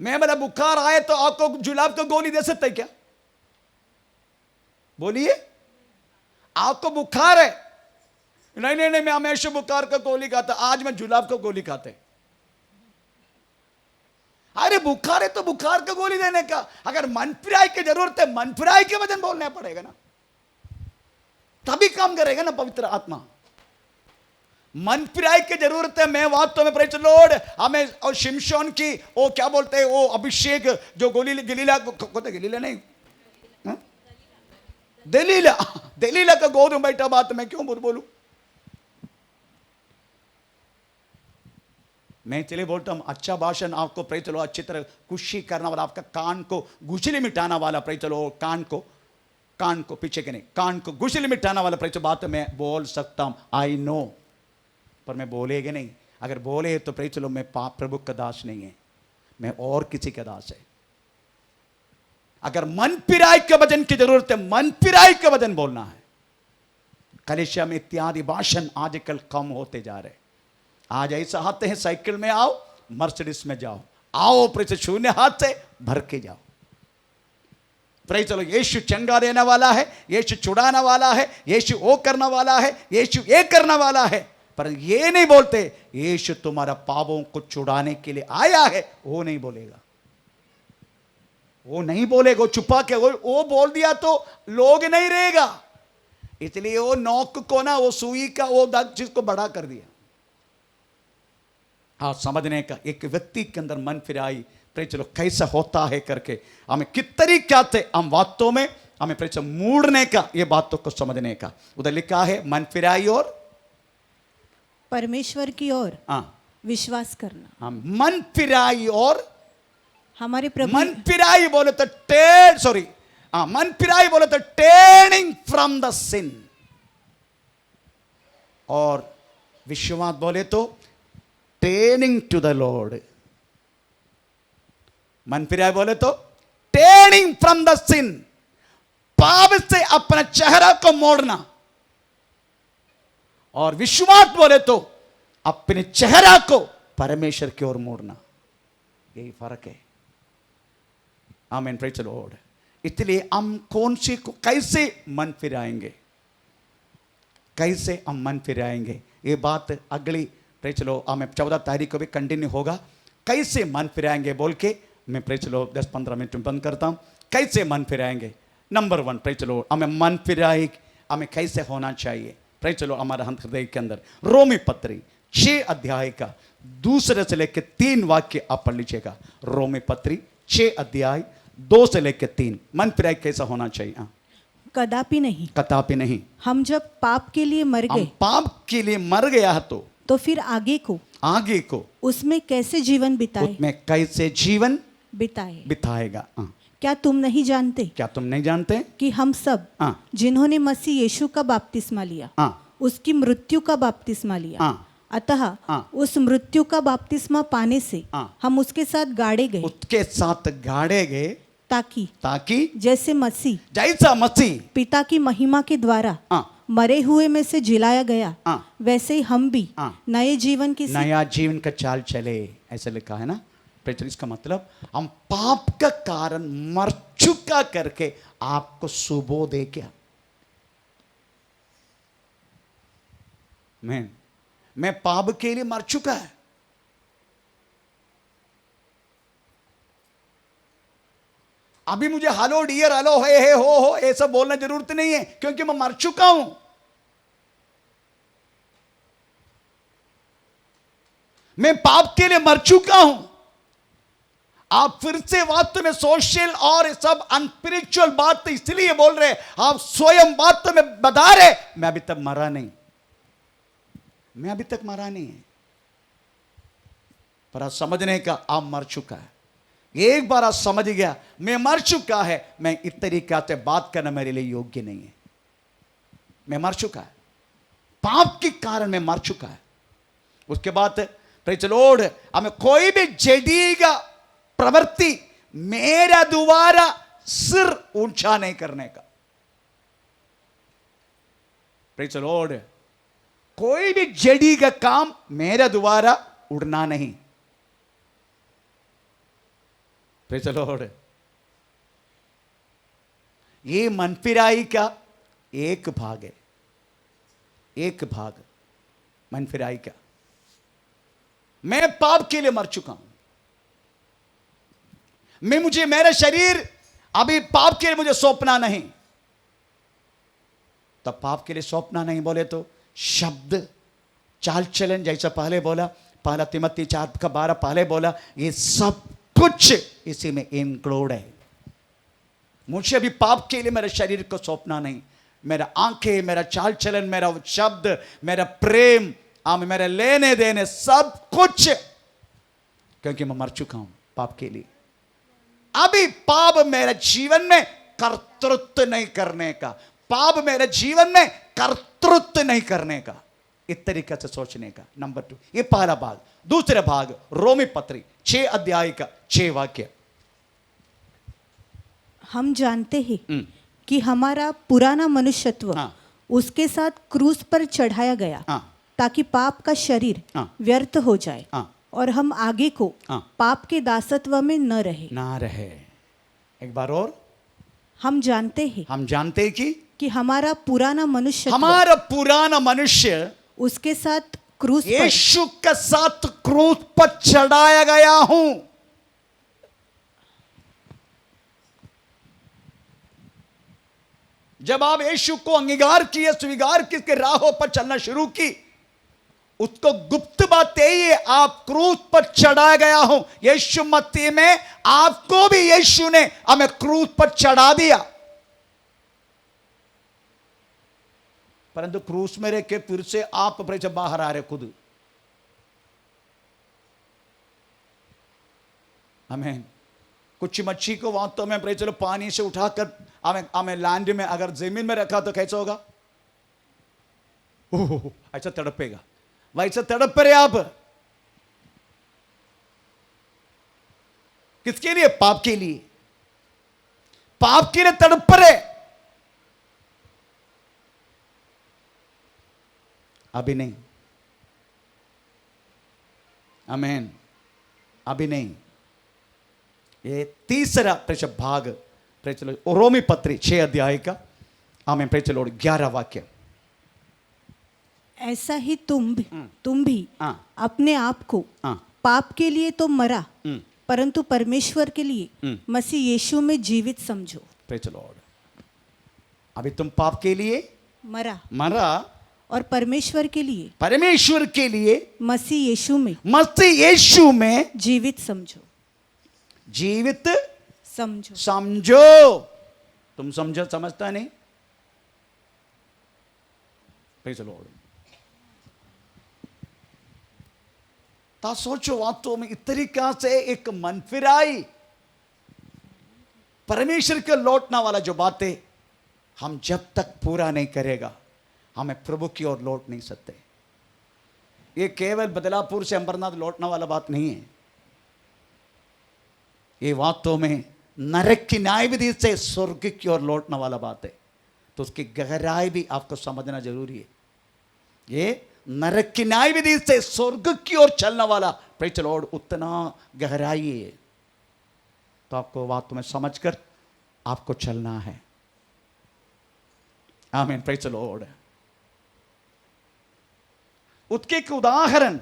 मैं बोला बुखार आए तो आपको जुलाब का गोली दे सकते क्या? बोलिए, आपको बुखार है, नहीं नहीं नहीं मैं हमेशा बुखार का गोली खाता, आज मैं जुलाब का गोली खाते। अरे बुखार है तो बुखार का गोली देने का, अगर मन फिराई की जरूरत है मन फिराई के वजन बोलना पड़ेगा ना, तभी काम करेगा ना पवित्र आत्मा। मन फिराई की जरूरत है। मैं वास्तव में प्रेज द लॉर्ड हमें और शिमशोन की वो क्या बोलते हैं वो अभिषेक जो गलीला नहीं हाँ? दलीला का गोद बैठा बात मैं क्यों बोलूं? मैं चलिए बोलता हूं अच्छा भाषण आपको प्रेज चलो अच्छी तरह खुशी करने वाला, आपका कान को गुठली मिटाना वाला, प्रेज चलो कान को पीछे के नहीं, कान को गुठली मिटाना वाला प्रेज बात मैं बोल सकता हूं, आई नो, पर मैं बोलेगा नहीं। अगर बोले तो प्रेज चलो मैं प्रभु का दास नहीं है, मैं और किसी का दास है। अगर मन पिराई के वजन की जरूरत है, मन पिराई के वजन बोलना है। कलिसिया में इत्यादि भाषण आजकल कम होते जा रहे। आज ऐसा आते हैं साइकिल में आओ, मर्सिडीज में जाओ, आओ प्रेज शून्य हाथ से भर के जाओ। प्रेज चलो यीशु चंगा देने वाला है, यीशु छुड़ाने वाला है, यीशु वो करने वाला है, यीशु ये करने वाला है, पर ये नहीं बोलते यीशु तुम्हारा पापों को छुड़ाने के लिए आया है। वो नहीं बोलेगा, वो नहीं बोलेगा, छुपा के वो बोल दिया तो लोग नहीं रहेगा, इसलिए वो नोक को ना वो सुई का वो दाग चीज को बड़ा कर दिया। हाँ, समझने का एक व्यक्ति के अंदर मन फिराई प्रेज चलो कैसा होता है करके हमें किस तरीके से हम वास्तव में हमें प्रेज मूड़ने का, ये बातों को समझने का। उधर लिखा है मन फिराई और परमेश्वर की ओर विश्वास करना। हाँ, मन फिराई और हमारे प्रभु। मन फिराई बोले तो मन फिराई बोले तो टर्निंग फ्रॉम द सिन, और विश्वास बोले तो टर्निंग टू द लॉर्ड। मन फिराई बोले तो टर्निंग फ्रॉम द सिन, पाप से अपना चेहरा को मोड़ना, और विश्वास बोले तो अपने चेहरा को परमेश्वर की ओर मोड़ना। यही फर्क है। आमीन, प्रेज द लॉर्ड। इसलिए हम कौन सी को कैसे मन फिराएंगे, कैसे हम मन फिराएंगे, ये बात अगली प्रेज लो हमें 14 तारीख को भी कंटिन्यू होगा। कैसे मन फिराएंगे बोल के मैं प्रेज लो 10-15 मिनट में बंद करता हूं। कैसे मन फिराएंगे? नंबर 1 प्रेज लो हमें मन फिराए हमें कैसे होना चाहिए। प्रेज लो हमारे हृदय के अंदर रोमी पत्री 6 अध्याय का 2 से लेकर 3 वाक्य आप पढ़ लीजिएगा। रोमी पत्री 6 अध्याय 2 से लेकर 3 मन फिराए कैसा होना चाहिए। कदापि नहीं, कदापि नहीं। हम जब पाप के लिए मर गए, पाप के लिए मर गया तो फिर आगे को उसमें कैसे जीवन बिताए, उसमें कैसे जीवन बिताएगा। क्या तुम नहीं जानते कि हम सब जिन्होंने मसीह यीशु का बपतिस्मा लिया उसकी मृत्यु का बपतिस्मा लिया, अतः उस मृत्यु का बपतिस्मा पाने से हम उसके साथ गाड़े गए, ताकि जैसा मसीह पिता की महिमा के द्वारा मरे हुए में से जिलाया गया, वैसे ही हम भी नया जीवन का चाल चले। ऐसा लिखा है ना। इसका मतलब हम पाप का कारण मर चुका करके आपको सुबोध दे क्या। मैं पाप के लिए मर चुका है। अभी मुझे हेलो डियर हेलो हे हो ऐसा बोलना जरूरत नहीं है, क्योंकि मैं मर चुका हूं। मैं पाप के लिए मर चुका हूं। आप फिर से वास्तव में सोशल और सब अनस्पिरिचुअल बात इसलिए बोल रहे, आप स्वयं वास्तव में बता रहे मैं अभी तक मरा नहीं, पर आप समझने का आप मर चुका है। एक बार आप समझ गया मैं मर चुका है, मैं इस तरीके से बात करना मेरे लिए योग्य नहीं है। मैं मर चुका है, पाप के कारण मैं मर चुका है। उसके बाद प्रेज द लॉर्ड हमें कोई भी जड़ीगा प्रवृत्ति मेरा दोबारा सिर ऊंचा नहीं करने का। प्रेज द लॉर्ड कोई भी जड़ी का काम मेरा दोबारा उड़ना नहीं। Praise the Lord. ये मनफिराई का एक भाग है, एक भाग मनफिराई का। मैं पाप के लिए मर चुका हूं, मुझे मेरा शरीर अभी पाप के लिए मुझे सौंपना नहीं। तब पाप के लिए सौंपना नहीं बोले तो शब्द, चाल चलन, जैसा पहले बोला, पहला तिमोथी 4:12 पहले बोला, ये सब कुछ इसी में इंक्लूड है। मुझे अभी पाप के लिए मेरे शरीर को सौंपना नहीं। मेरा आंखें, मेरा चाल चलन, मेरा शब्द, मेरा प्रेम, मेरा लेने देने, सब कुछ, क्योंकि मैं मर चुका हूं पाप के लिए। अभी पाप मेरे जीवन में कर्तृत्व नहीं करने का, पाप मेरे जीवन में कर्तृत्व नहीं करने का, इस तरीके से सोचने का। नंबर 2, ये पहला भाग। दूसरा भाग रोमी पत्री 6 अध्याय का 6 वाक्य। हम जानते हैं कि हमारा पुराना मनुष्यत्व उसके साथ क्रूस पर चढ़ाया गया, ताकि पाप का शरीर व्यर्थ हो जाए और हम आगे को पाप के दासत्व में न रहे। एक बार और, हम जानते हैं कि हमारा पुराना मनुष्य उसके साथ क्रूस पर, यीशु के साथ क्रूस पर चढ़ाया गया हूं। जब आप यीशु को अंगीकार किए, स्वीकार किसके राहों पर चलना शुरू की, उसको गुप्त बात यही है, आप क्रूस पर चढ़ाया गया हूं। यीशु मसीह में आपको भी यीशु ने हमें क्रूस पर चढ़ा दिया। परंतु क्रूस में रह के फिर से आप बाहर आ रहे खुद। आमीन। कुछ मच्छी को वास्तव में चलो पानी से उठाकर हमें लैंड में, अगर जमीन में रखा तो कैसा होगा? ऐसा तड़पेगा। वैसा तड़प रहे आप, किसके लिए? पाप के लिए। पाप के लिए तड़प रहे। अभी नहीं, आमीन, अभी नहीं। ये तीसरा भाग रोमी पत्री 6 अध्याय का, आमीन, 11 वाक्य। ऐसा ही तुम भी अपने आप को पाप के लिए तो मरा, परंतु परमेश्वर के लिए मसीह यीशु में जीवित समझो। Praise the Lord. अभी तुम पाप के लिए मरा और परमेश्वर के लिए मसीह यीशु में जीवित समझो। तुम समझो, समझता नहीं। Praise the Lord. ता सोचो, वास्तव में इस तरीका से एक मनफिराई, परमेश्वर के लौटना वाला जो बातें हम जब तक पूरा नहीं करेगा, हमें प्रभु की ओर लौट नहीं सकते। ये केवल बदलापुर से अंबरनाथ लौटना वाला बात नहीं है। ये वास्तव में नरक की न्याय विधि से स्वर्ग की ओर लौटने वाला बात है। तो उसकी गहराई भी आपको समझना जरूरी है। ये नरक की न्याय विधि से स्वर्ग की ओर चलने वाला, प्रेज द लॉर्ड, उतना गहराई है। तो आपको वास्तव में समझकर आपको चलना है। आमीन, प्रेज द लॉर्ड। उसके एक उदाहरण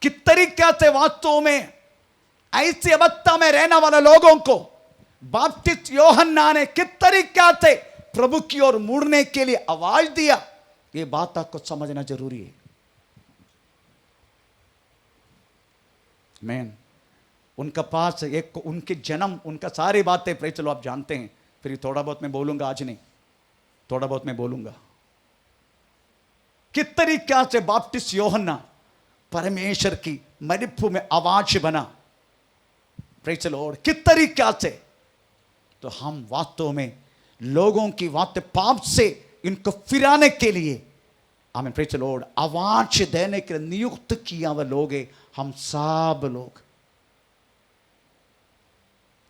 किस तरीके से वास्तव में ऐसी अवस्था में रहने वाले लोगों को बपतिस्मा यूहन्ना ने किस तरीके से प्रभु की ओर मुड़ने के लिए आवाज दिया, ये बात आपको समझना जरूरी है। मैन उनका पास एक, उनके जन्म, उनका सारी बातें प्रेज द लॉर्ड आप जानते हैं। फिर थोड़ा बहुत मैं बोलूंगा, आज नहीं, थोड़ा बहुत मैं बोलूंगा। किस तरीके से बपतिस्मा यूहन्ना परमेश्वर की मरिफू में आवाज बना, प्रेज द लॉर्ड, किस तरीके से। तो हम वास्तव में लोगों की बातें पाप से इनको फिराने के लिए, हमें प्रेज द लॉर्ड, आवाज देने के लिए नियुक्त किया हुए लोग हैं हम सब लोग।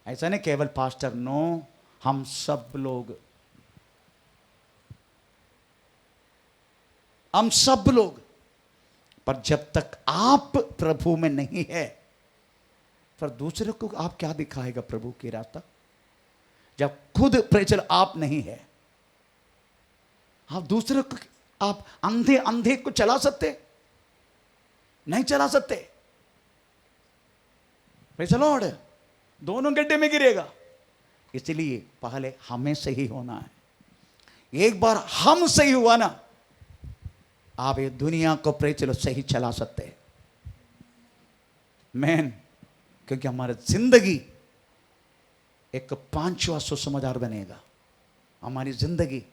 ऐसा नहीं केवल पास्टर, नो, हम सब लोग, हम सब लोग। पर जब तक आप प्रभु में नहीं है, फिर दूसरे को आप क्या दिखाएगा प्रभु की रास्ता, जब खुद प्रेचल आप नहीं है। आप दूसरे को, आप अंधे अंधे को चला सकते नहीं, चला सकते। प्रेज द लॉर्ड, दोनों गड्ढे में गिरेगा। इसलिए पहले हमें सही होना है। एक बार हम सही हुआ ना, आप ये दुनिया को प्रेचल सही चला सकते हैं। मैन, क्योंकि हमारी जिंदगी एक पांचवा सुसमाचार बनेगा। हमारी जिंदगी,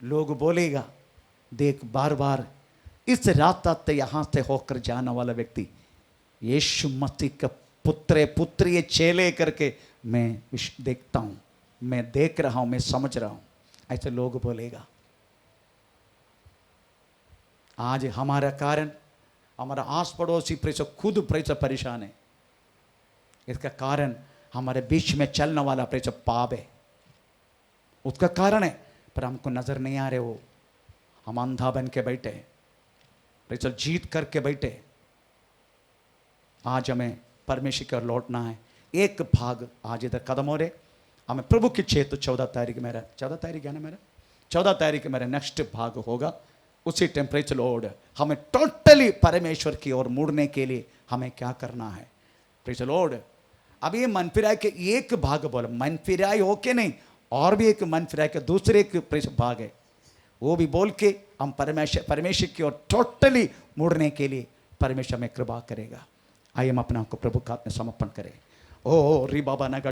लोग बोलेगा देख बार बार इस रास्ता से यहां से होकर जाने वाला व्यक्ति यीशु मसीह का पुत्र पुत्री चेले करके मैं देखता हूं, मैं देख रहा हूं, मैं समझ रहा हूं, ऐसे लोग बोलेगा। आज हमारा कारण हमारा आस पड़ोसी प्रेस खुद प्रेस परेशान है। इसका कारण हमारे बीच में चलने वाला प्रेस पाप है, उसका कारण है, पर हमको नजर नहीं आ रहे। वो हम अंधा बन के बैठे, प्रेस जीत करके बैठे। आज हमें परमेश्वर की ओर लौटना है। एक भाग आज इधर कदम हो रहे, हमें प्रभु की चेत 14 तारीख मेरा 14 तारीख है ना, मेरा 14 तारीख मेरा नेक्स्ट भाग होगा। उसी टेम्परेचर लॉर्ड हमें टोटली परमेश्वर की ओर मुड़ने के लिए हमें क्या करना है। प्रेज द लॉर्ड, अब ये मन फिराए के एक भाग बोला, मन फिराए हो के नहीं, और भी एक मन फिराए के दूसरे एक प्रेज भाग है, वो भी बोल के हम परमेश्वर की ओर टोटली मुड़ने के लिए परमेश्वर में कृपा करेगा। आइए हम अपना को प्रभु का हाथ में समर्पण करें। ओ री बाबा नगर